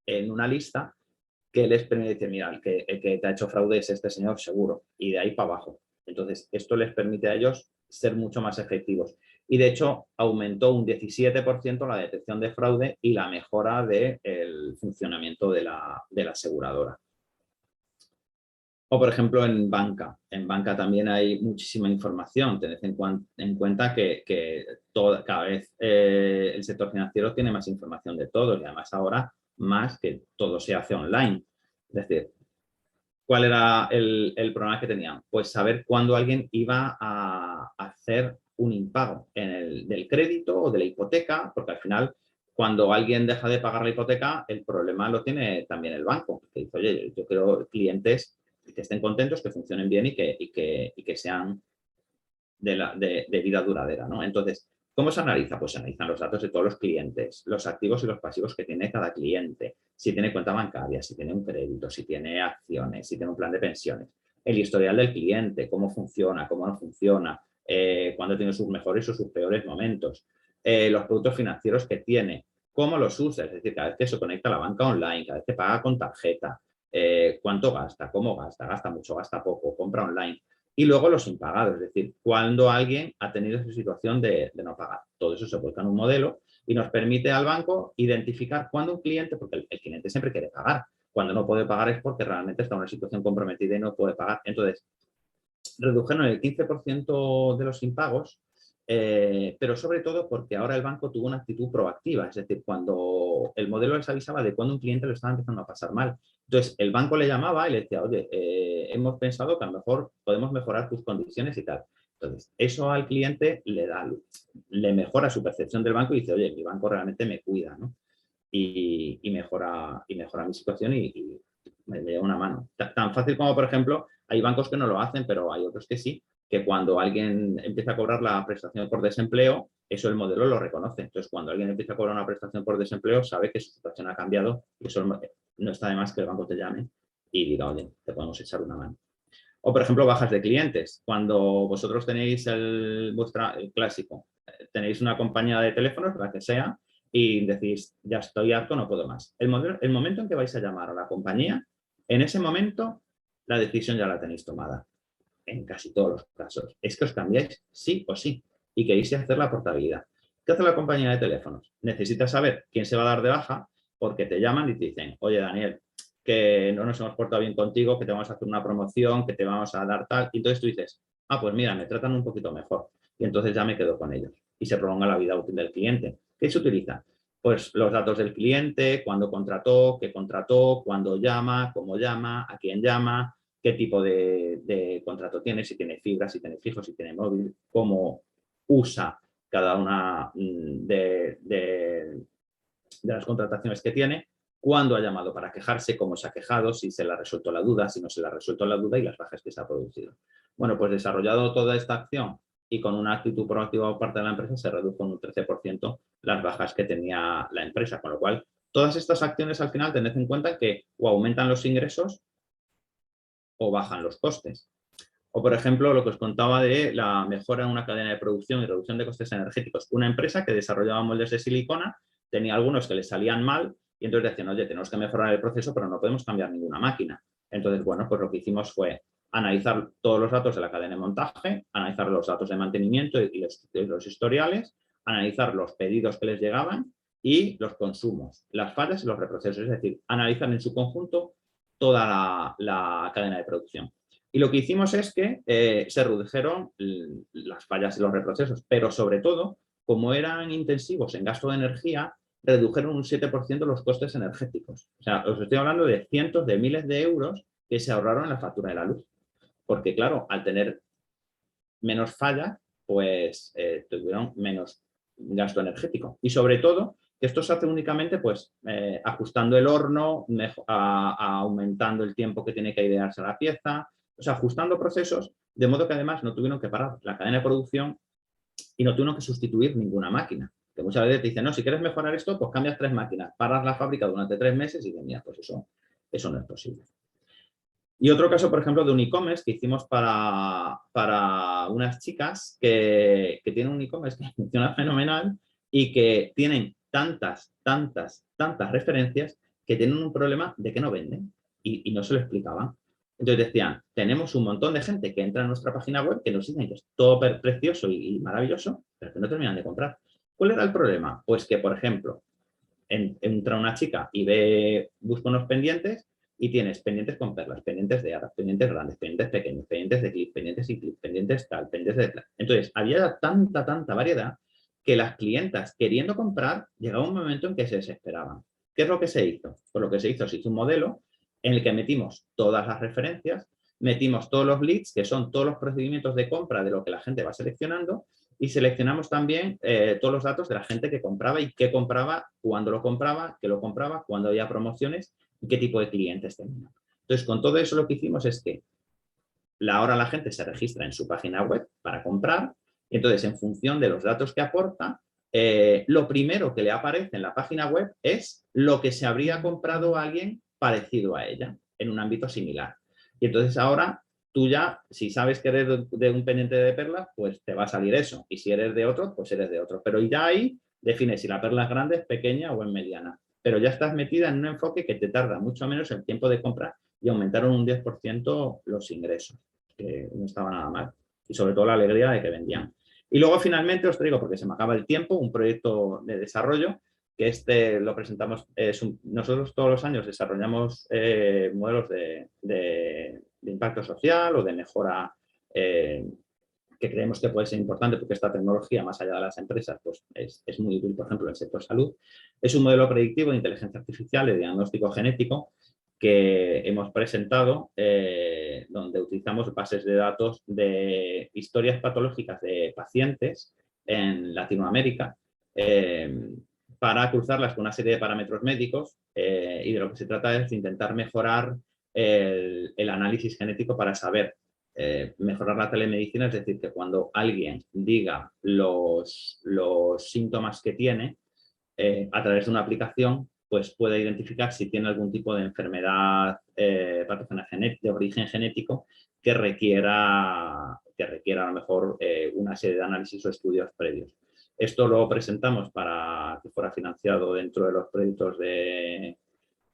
en una lista que les permite decir, mira, el que te ha hecho fraude es este señor seguro, y de ahí para abajo. Entonces esto les permite a ellos ser mucho más efectivos. y de hecho aumentó un 17% la detección de fraude y la mejora del funcionamiento de la aseguradora. O, por ejemplo, en banca. En banca también hay muchísima información. Tened en cuenta que cada vez el sector financiero tiene más información de todo y además ahora más que todo se hace online. Es decir, ¿cuál era el problema que tenían? Pues saber cuándo alguien iba a hacer un impago del crédito o de la hipoteca, porque al final cuando alguien deja de pagar la hipoteca, el problema lo tiene también el banco, que dice, oye, yo quiero clientes que estén contentos, que funcionen bien y que sean de vida duradera, ¿no? Entonces, ¿cómo se analiza? Pues se analizan los datos de todos los clientes, los activos y los pasivos que tiene cada cliente, si tiene cuenta bancaria, si tiene un crédito, si tiene acciones, si tiene un plan de pensiones, el historial del cliente, cómo funciona, cómo no funciona, cuándo tiene sus mejores o sus peores momentos, los productos financieros que tiene, cómo los usa, es decir, cada vez que se conecta a la banca online, cada vez que paga con tarjeta, cuánto gasta, cómo gasta, gasta mucho, gasta poco, compra online. Y luego los impagados, es decir, cuando alguien ha tenido esa situación de no pagar. Todo eso se vuelca en un modelo y nos permite al banco identificar cuándo un cliente, porque el cliente siempre quiere pagar, cuando no puede pagar es porque realmente está en una situación comprometida y no puede pagar. Entonces, redujeron el 15% de los impagos, pero sobre todo porque ahora el banco tuvo una actitud proactiva, es decir, cuando el modelo les avisaba de cuando un cliente lo estaba empezando a pasar mal. Entonces, el banco le llamaba y le decía, oye, hemos pensado que a lo mejor podemos mejorar tus condiciones y tal. Entonces, eso al cliente le mejora su percepción del banco y dice, oye, mi banco realmente me cuida, ¿no? Y mejora mi situación y me da una mano. Tan fácil como, por ejemplo, hay bancos que no lo hacen, pero hay otros que sí, que cuando alguien empieza a cobrar la prestación por desempleo, eso el modelo lo reconoce. Entonces, cuando alguien empieza a cobrar una prestación por desempleo, sabe que su situación ha cambiado y eso no está de más que el banco te llame y diga, oye, te podemos echar una mano. O, por ejemplo, bajas de clientes. Cuando vosotros tenéis el clásico, tenéis una compañía de teléfonos, la que sea, y decís, ya estoy harto, no puedo más. El momento en que vais a llamar a la compañía, en ese momento la decisión ya la tenéis tomada. En casi todos los casos. Es que os cambiáis sí o sí y queréis hacer la portabilidad. ¿Qué hace la compañía de teléfonos? Necesitas saber quién se va a dar de baja porque te llaman y te dicen, oye, Daniel, que no nos hemos portado bien contigo, que te vamos a hacer una promoción, que te vamos a dar tal. Y entonces tú dices, ah, pues mira, me tratan un poquito mejor. Y entonces ya me quedo con ellos. Y se prolonga la vida útil del cliente. ¿Qué se utiliza? Pues los datos del cliente, cuándo contrató, qué contrató, cuándo llama, cómo llama, a quién llama, qué tipo de contrato tiene, si tiene fibra, si tiene fijo, si tiene móvil, cómo usa cada una de las contrataciones que tiene, cuándo ha llamado para quejarse, cómo se ha quejado, si se le ha resuelto la duda, si no se le ha resuelto la duda y las bajas que se ha producido. Bueno, pues desarrollado toda esta acción y con una actitud proactiva por parte de la empresa se redujo en un 13% las bajas que tenía la empresa, con lo cual todas estas acciones al final tened en cuenta que o aumentan los ingresos o bajan los costes. O, por ejemplo, lo que os contaba de la mejora en una cadena de producción y reducción de costes energéticos. Una empresa que desarrollaba moldes de silicona, tenía algunos que le salían mal y entonces decían, oye, tenemos que mejorar el proceso, pero no podemos cambiar ninguna máquina. Entonces, bueno, pues lo que hicimos fue analizar todos los datos de la cadena de montaje, analizar los datos de mantenimiento y los historiales, analizar los pedidos que les llegaban y los consumos, las fallas y los reprocesos. Es decir, analizar en su conjunto toda la cadena de producción. Y lo que hicimos es que se redujeron las fallas y los reprocesos, pero sobre todo, como eran intensivos en gasto de energía, redujeron un 7% los costes energéticos. O sea, os estoy hablando de cientos de miles de euros que se ahorraron en la factura de la luz. Porque, claro, al tener menos fallas, pues tuvieron menos gasto energético. Y sobre todo, que esto se hace únicamente pues ajustando el horno, aumentando el tiempo que tiene que airearse la pieza, o sea, ajustando procesos, de modo que además no tuvieron que parar la cadena de producción y no tuvieron que sustituir ninguna máquina. Que muchas veces te dicen, no, si quieres mejorar esto, pues cambias 3 máquinas, paras la fábrica durante 3 meses y dices, mira, pues eso no es posible. Y otro caso, por ejemplo, de un e-commerce que hicimos para unas chicas que tienen un e-commerce que funciona fenomenal y que tienen tantas referencias que tienen un problema de que no venden y no se lo explicaban. Entonces decían, tenemos un montón de gente que entra a nuestra página web que nos dicen que es todo precioso y maravilloso, pero que no terminan de comprar. ¿Cuál era el problema? Pues que, por ejemplo, entra una chica y busca unos pendientes y tienes pendientes con perlas, pendientes de hadas, pendientes grandes, pendientes pequeños, pendientes de clip, pendientes sin clip, pendientes tal, pendientes de tal. Entonces, había tanta variedad que las clientas, queriendo comprar, llegaba un momento en que se desesperaban. ¿Qué es lo que se hizo? Pues lo que se hizo un modelo en el que metimos todas las referencias, metimos todos los leads, que son todos los procedimientos de compra de lo que la gente va seleccionando, y seleccionamos también todos los datos de la gente que compraba y qué compraba, cuándo lo compraba, qué lo compraba, cuándo había promociones y qué tipo de clientes tenía. Entonces, con todo eso lo que hicimos es que ahora la gente se registra en su página web para comprar y entonces en función de los datos que aporta, lo primero que le aparece en la página web es lo que se habría comprado a alguien parecido a ella en un ámbito similar. Y entonces ahora tú ya, si sabes que eres de un pendiente de perlas, pues te va a salir eso. Y si eres de otro, pues eres de otro. Pero ya ahí defines si la perla es grande, es pequeña o es mediana. Pero ya estás metida en un enfoque que te tarda mucho menos el tiempo de compra y aumentaron un 10% los ingresos, que no estaba nada mal. Y sobre todo la alegría de que vendían. Y luego finalmente os traigo, porque se me acaba el tiempo, un proyecto de desarrollo que lo presentamos. Nosotros todos los años desarrollamos modelos de impacto social o de mejora que creemos que puede ser importante porque esta tecnología, más allá de las empresas, pues es muy útil, por ejemplo, en el sector salud. Es un modelo predictivo de inteligencia artificial de diagnóstico genético que hemos presentado, donde utilizamos bases de datos de historias patológicas de pacientes en Latinoamérica para cruzarlas con una serie de parámetros médicos y de lo que se trata es de intentar mejorar el análisis genético para saber mejorar la telemedicina, es decir, que cuando alguien diga los síntomas que tiene a través de una aplicación, pues pueda identificar si tiene algún tipo de enfermedad patógena de origen genético que requiera a lo mejor una serie de análisis o estudios previos. Esto lo presentamos para que fuera financiado dentro de los proyectos de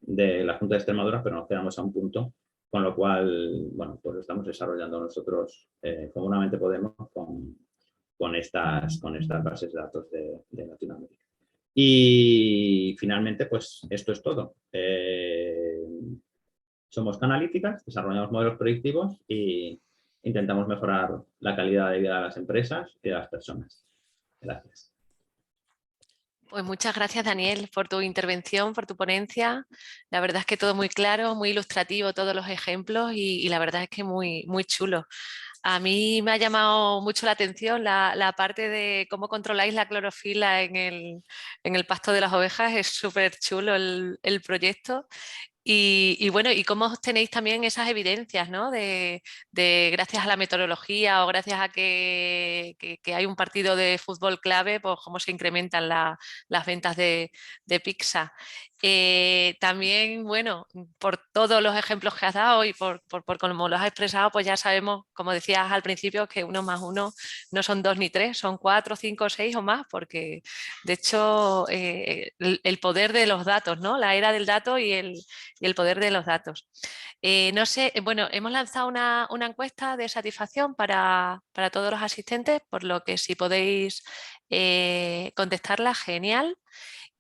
la Junta de Extremadura, pero nos quedamos a un punto, con lo cual, bueno, pues lo estamos desarrollando nosotros comúnmente podemos con estas bases de datos de Latinoamérica. Y finalmente, pues esto es todo. Somos canalíticas, desarrollamos modelos predictivos e intentamos mejorar la calidad de vida de las empresas y de las personas. Gracias. Pues muchas gracias, Daniel, por tu intervención, por tu ponencia. La verdad es que todo muy claro, muy ilustrativo, todos los ejemplos y la verdad es que muy chulo. A mí me ha llamado mucho la atención la parte de cómo controláis la clorofila en el pasto de las ovejas. Es súper chulo el proyecto. Y bueno, y cómo tenéis también esas evidencias, ¿no? De gracias a la meteorología o gracias a que hay un partido de fútbol clave, pues cómo se incrementan las ventas de pizza. También, bueno, por todos los ejemplos que has dado y por cómo los has expresado, pues ya sabemos, como decías al principio, que 1 más 1 no son 2 ni 3, son 4, 5, 6 o más, porque de hecho el poder de los datos, ¿no? La era del dato y el poder de los datos. No sé, bueno, hemos lanzado una encuesta de satisfacción para todos los asistentes, por lo que si podéis contestarla, genial.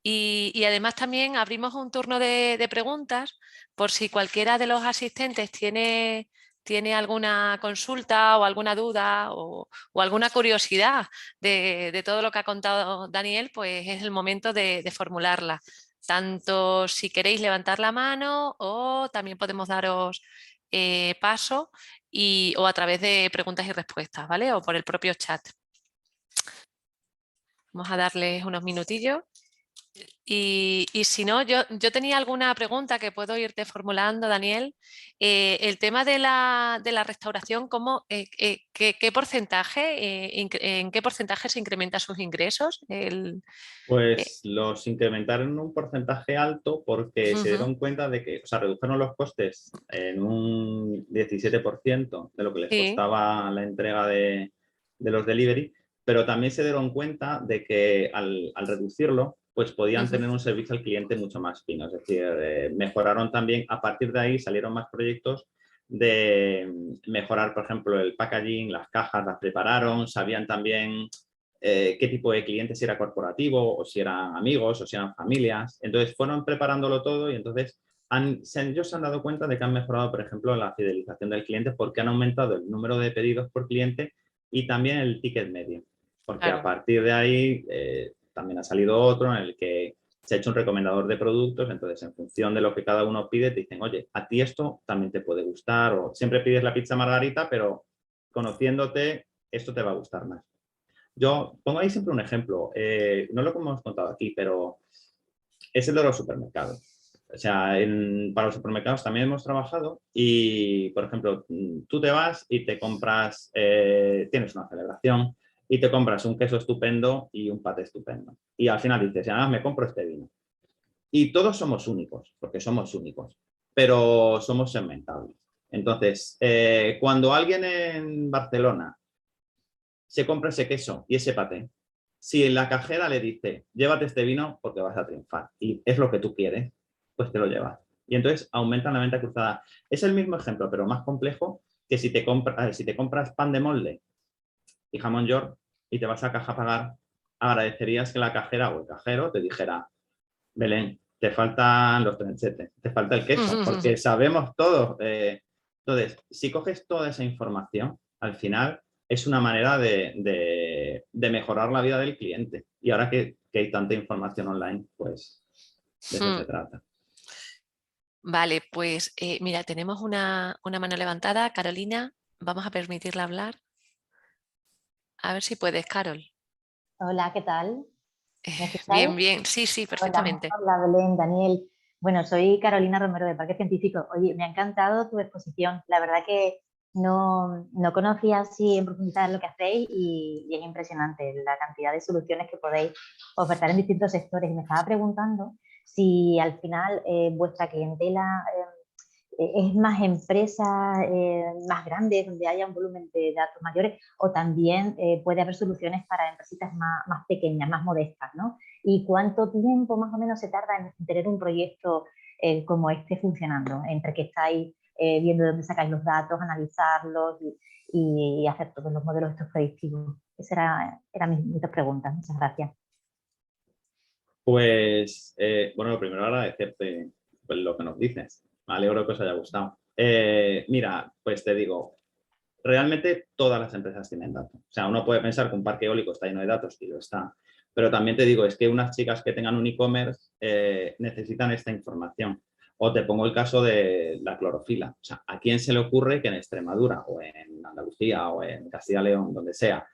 Y además también abrimos un turno de preguntas por si cualquiera de los asistentes tiene alguna consulta o alguna duda o alguna curiosidad de todo lo que ha contado Daniel, pues es el momento de formularla. Tanto si queréis levantar la mano o también podemos daros paso o a través de preguntas y respuestas, ¿vale? O por el propio chat. Vamos a darles unos minutillos. Y si no, yo tenía alguna pregunta que puedo irte formulando, Daniel. El tema de la restauración, ¿qué porcentaje, en qué porcentaje se incrementan sus ingresos? Pues los incrementaron en un porcentaje alto porque se Ujú, dieron cuenta de que, o sea, redujeron los costes en un 17% de lo que les sí, costaba la entrega de los delivery, pero también se dieron cuenta de que al reducirlo, pues podían ujú, tener un servicio al cliente mucho más fino. Es decir, mejoraron también, a partir de ahí salieron más proyectos de mejorar, por ejemplo, el packaging, las cajas las prepararon, sabían también qué tipo de cliente, si era corporativo o si eran amigos o si eran familias. Entonces fueron preparándolo todo y entonces ellos se han dado cuenta de que han mejorado, por ejemplo, la fidelización del cliente porque han aumentado el número de pedidos por cliente y también el ticket medio. Porque a Claro. partir de ahí también ha salido otro en el que se ha hecho un recomendador de productos, entonces en función de lo que cada uno pide te dicen, oye, a ti esto también te puede gustar o siempre pides la pizza margarita, pero conociéndote esto te va a gustar más. Yo pongo ahí siempre un ejemplo, no lo hemos contado aquí, pero es el de los supermercados. O sea, para los supermercados también hemos trabajado y, por ejemplo, tú te vas y te compras, tienes una celebración y te compras un queso estupendo y un paté estupendo. Y al final dices, ah, me compro este vino. Y todos somos únicos, porque somos únicos, pero somos segmentables. Entonces, cuando alguien en Barcelona se compra ese queso y ese paté, si la cajera le dice, llévate este vino porque vas a triunfar y es lo que tú quieres, pues te lo llevas. Y entonces aumenta la venta cruzada. Es el mismo ejemplo, pero más complejo que si te compras pan de molde y jamón york y te vas a caja a pagar, agradecerías que la cajera o el cajero te dijera, Belén, te faltan los trenchetes, te falta el queso, porque sabemos todos. Entonces, si coges toda esa información, al final es una manera de mejorar la vida del cliente. Y ahora que hay tanta información online, pues de eso se trata. Vale, pues mira, tenemos una mano levantada. Carolina, vamos a permitirla hablar. A ver si puedes, Carol. Hola, ¿qué tal? ¿Me Bien, escucháis? bien, sí, Hola, perfectamente. hola Belén, Daniel. Bueno, soy Carolina Romero de Parque Científico. Oye, me ha encantado tu exposición. La verdad que no conocía así en profundidad lo que hacéis y es impresionante la cantidad de soluciones que podéis ofertar en distintos sectores. Y me estaba preguntando si al final vuestra clientela es más empresas más grandes, donde haya un volumen de datos mayores, o también puede haber soluciones para empresitas más pequeñas, más modestas, ¿no? ¿Y cuánto tiempo más o menos se tarda en tener un proyecto como este funcionando? Entre que estáis viendo de dónde sacáis los datos, analizarlos y hacer todos los modelos estos predictivos. Esas eran mis dos preguntas. Muchas gracias. Pues, bueno, lo primero agradecerte pues, lo que nos dices. Me alegro que os haya gustado. Mira, pues te digo, realmente todas las empresas tienen datos. O sea, uno puede pensar que un parque eólico está lleno de datos y lo está. Pero también te digo, es que unas chicas que tengan un e-commerce necesitan esta información. O te pongo el caso de la clorofila. O sea, ¿a quién se le ocurre que en Extremadura o en Andalucía o en Castilla y León, donde sea,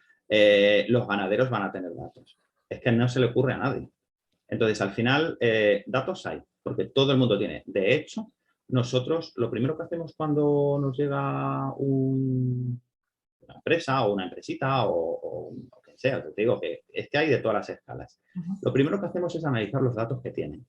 los ganaderos van a tener datos? Es que no se le ocurre a nadie. Entonces, al final, datos hay, porque todo el mundo tiene. De hecho, nosotros lo primero que hacemos cuando nos llega una empresa o una empresita o quien sea, te digo que es que hay de todas las escalas. Lo primero que hacemos es analizar los datos que tienen.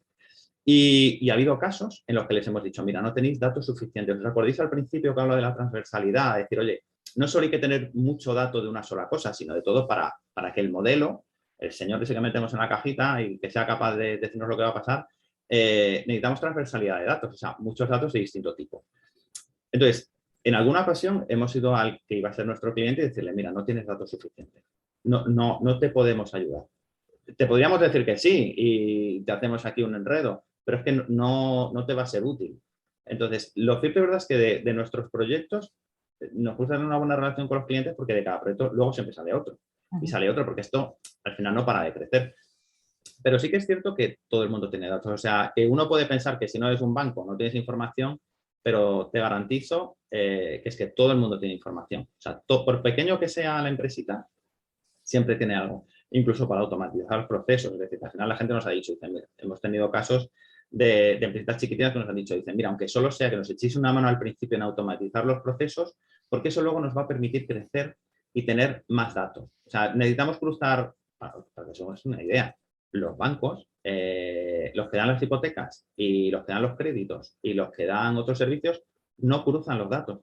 Y ha habido casos en los que les hemos dicho, mira, no tenéis datos suficientes. ¿Os acordáis al principio que hablo de la transversalidad? Es decir, oye, no solo hay que tener mucho dato de una sola cosa, sino de todo para que el modelo, el señor ese que metemos en la cajita y que sea capaz de decirnos lo que va a pasar, necesitamos transversalidad de datos, o sea, muchos datos de distinto tipo. Entonces, en alguna ocasión hemos ido al que iba a ser nuestro cliente y decirle, mira, no tienes datos suficientes, no te podemos ayudar. Te podríamos decir que sí y te hacemos aquí un enredo, pero es que no te va a ser útil. Entonces, lo cierto y verdad es que de nuestros proyectos nos gusta tener una buena relación con los clientes porque de cada proyecto luego siempre sale otro. Y sale otro porque esto al final no para de crecer. Pero sí que es cierto que todo el mundo tiene datos. O sea, que uno puede pensar que si no eres un banco no tienes información, pero te garantizo que es que todo el mundo tiene información. O sea, por pequeño que sea la empresita, siempre tiene algo. Incluso para automatizar procesos. Es decir, al final la gente nos ha dicho, dicen, mira, hemos tenido casos de empresas chiquitinas que nos han dicho, dicen, mira, aunque solo sea que nos echéis una mano al principio en automatizar los procesos, porque eso luego nos va a permitir crecer y tener más datos. O sea, necesitamos cruzar, para que eso es una idea, los bancos, los que dan las hipotecas y los que dan los créditos y los que dan otros servicios, no cruzan los datos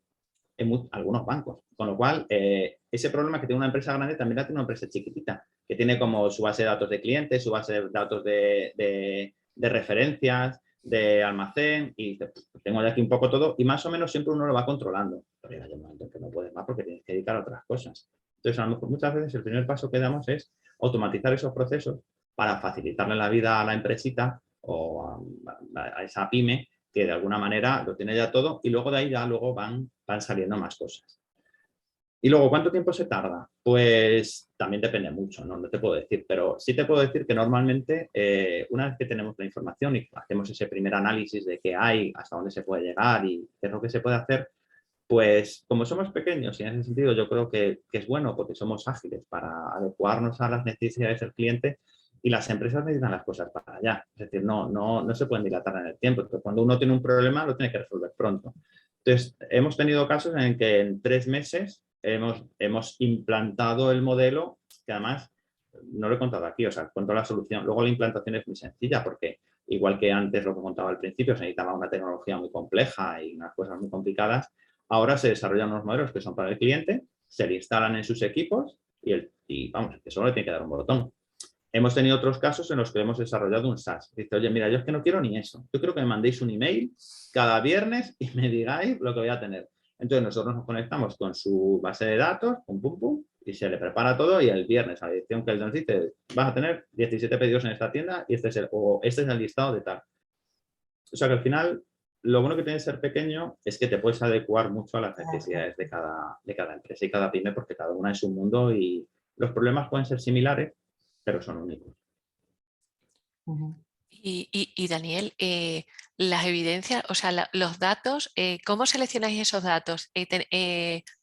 en algunos bancos. Con lo cual, ese problema que tiene una empresa grande también la tiene una empresa chiquitita, que tiene como su base de datos de clientes, su base de datos de referencias, de almacén, y tengo ya aquí un poco todo, y más o menos siempre uno lo va controlando. Pero hay un momento en que no puedes más porque tienes que dedicar a otras cosas. Entonces, a lo mejor muchas veces el primer paso que damos es automatizar esos procesos para facilitarle la vida a la empresita o a esa pyme que de alguna manera lo tiene ya todo y luego de ahí ya luego van saliendo más cosas. Y luego, ¿cuánto tiempo se tarda? Pues también depende mucho, ¿no? No te puedo decir, pero sí te puedo decir que normalmente una vez que tenemos la información y hacemos ese primer análisis de qué hay, hasta dónde se puede llegar y qué es lo que se puede hacer, pues como somos pequeños y en ese sentido yo creo que es bueno porque somos ágiles para adecuarnos a las necesidades del cliente y las empresas necesitan las cosas para allá. Es decir, no se pueden dilatar en el tiempo. Entonces, cuando uno tiene un problema lo tiene que resolver pronto. Entonces, hemos tenido casos en que en 3 meses hemos implantado el modelo, que además no lo he contado aquí, o sea, cuento la solución. Luego la implantación es muy sencilla porque igual que antes lo que contaba al principio, se necesitaba una tecnología muy compleja y unas cosas muy complicadas. Ahora se desarrollan unos modelos que son para el cliente, se le instalan en sus equipos y vamos, que solo le tiene que dar un botón. Hemos tenido otros casos en los que hemos desarrollado un SaaS. Dice, oye, mira, yo es que no quiero ni eso. Yo quiero que me mandéis un email cada viernes y me digáis lo que voy a tener. Entonces nosotros nos conectamos con su base de datos, pum, pum, pum, y se le prepara todo y el viernes a la dirección que él nos dice, vas a tener 17 pedidos en esta tienda y este es el listado de tal. O sea que al final lo bueno que tiene ser pequeño es que te puedes adecuar mucho a las necesidades de cada empresa y cada pyme porque cada una es un mundo y los problemas pueden ser similares, pero son únicos. Y Daniel, las evidencias, o sea, los datos, ¿cómo seleccionáis esos datos?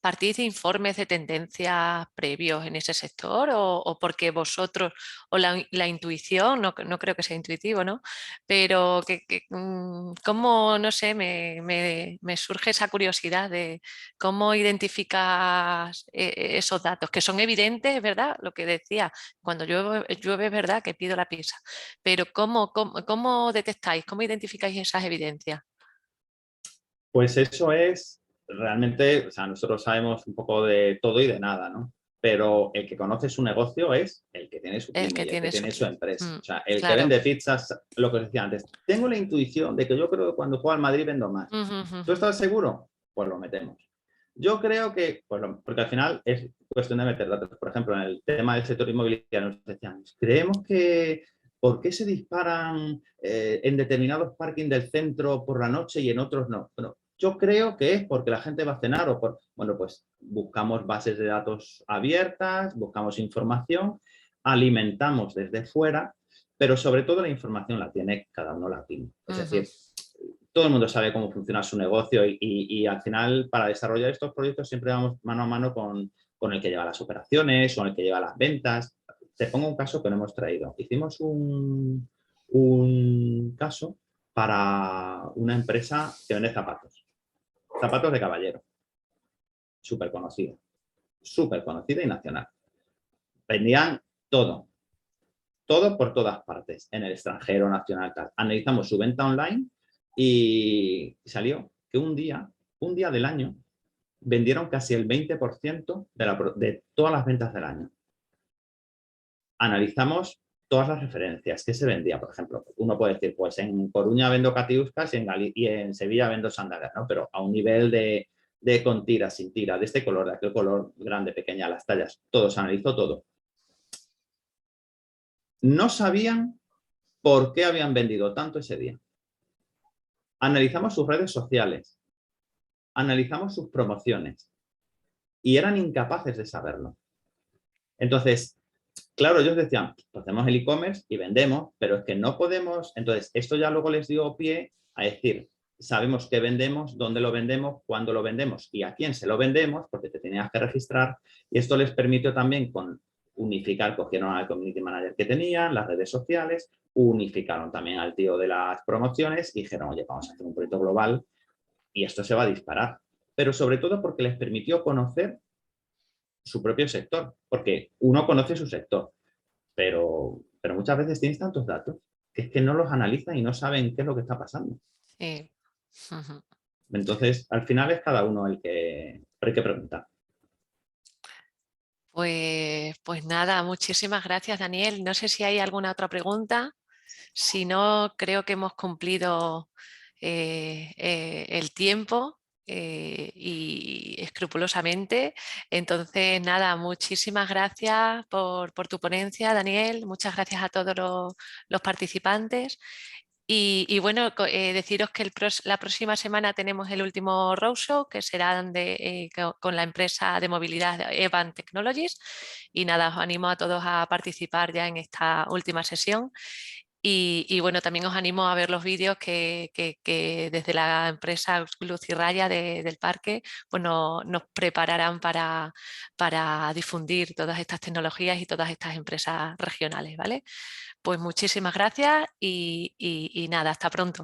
¿Partís de informes de tendencias previos en ese sector o porque vosotros, o la intuición, no creo que sea intuitivo, ¿no? Pero ¿cómo, no sé, me surge esa curiosidad de cómo identificas esos datos, que son evidentes, ¿verdad? Lo que decía, cuando llueve, es verdad que pido la pizza. Pero ¿cómo detectáis, cómo identificáis esas evidencias? Pues eso es realmente, o sea, nosotros sabemos un poco de todo y de nada, ¿no? Pero el que conoce su negocio es el que tiene su El pyme que y el que tiene su... tiene su empresa. O sea, el que Claro. vende pizzas, lo que os decía antes, tengo la intuición de que yo creo que cuando juego al Madrid vendo más. ¿Tú estás seguro? Pues lo metemos. Yo creo que, pues porque al final es cuestión de meter datos. Por ejemplo, en el tema del sector inmobiliario nos decíamos, creemos que ¿por qué se disparan en determinados parkings del centro por la noche y en otros no? Bueno, yo creo que es porque la gente va a cenar o por... Bueno, pues buscamos bases de datos abiertas, buscamos información, alimentamos desde fuera, pero sobre todo la información la tiene cada uno la pyme. Es decir, todo el mundo sabe cómo funciona su negocio y al final para desarrollar estos proyectos siempre vamos mano a mano con el que lleva las operaciones o el que lleva las ventas. Te pongo un caso que no hemos traído. Hicimos un caso para una empresa que vende zapatos. Zapatos de caballero. Súper conocida y nacional. Vendían todo. Todo por todas partes, en el extranjero, nacional, tal. Analizamos su venta online y salió que un día del año, vendieron casi el 20% de todas las ventas del año. Analizamos todas las referencias. ¿Qué se vendía? Por ejemplo, uno puede decir, pues en Coruña vendo catiuscas y en Sevilla vendo sandalias, ¿no? Pero a un nivel de con tira, sin tira, de este color, de aquel color, grande, pequeña, las tallas, todo, se analizó todo. No sabían por qué habían vendido tanto ese día. Analizamos sus redes sociales, analizamos sus promociones y eran incapaces de saberlo. Entonces, claro, ellos decían, pues hacemos el e-commerce y vendemos, pero es que no podemos. Entonces, esto ya luego les dio pie a decir, sabemos qué vendemos, dónde lo vendemos, cuándo lo vendemos y a quién se lo vendemos, porque te tenías que registrar. Y esto les permitió también unificar, cogieron al community manager que tenían, las redes sociales, unificaron también al tío de las promociones y dijeron, oye, vamos a hacer un proyecto global y esto se va a disparar. Pero sobre todo porque les permitió conocer su propio sector, porque uno conoce su sector, pero muchas veces tienes tantos datos que es que no los analizan y no saben qué es lo que está pasando. Sí. Entonces, al final es cada uno el que hay que preguntar. Pues nada, muchísimas gracias, Daniel. No sé si hay alguna otra pregunta. Si no, creo que hemos cumplido el tiempo. y escrupulosamente. Entonces, nada, muchísimas gracias por tu ponencia, Daniel. Muchas gracias a todos los participantes. Y bueno, deciros que la próxima semana tenemos el último roadshow, que será con la empresa de movilidad Evan Technologies. Y nada, os animo a todos a participar ya en esta última sesión. Y bueno, también os animo a ver los vídeos que desde la empresa Luz y Raya del parque pues nos prepararán para difundir todas estas tecnologías y todas estas empresas regionales, ¿vale? Pues muchísimas gracias y nada, hasta pronto.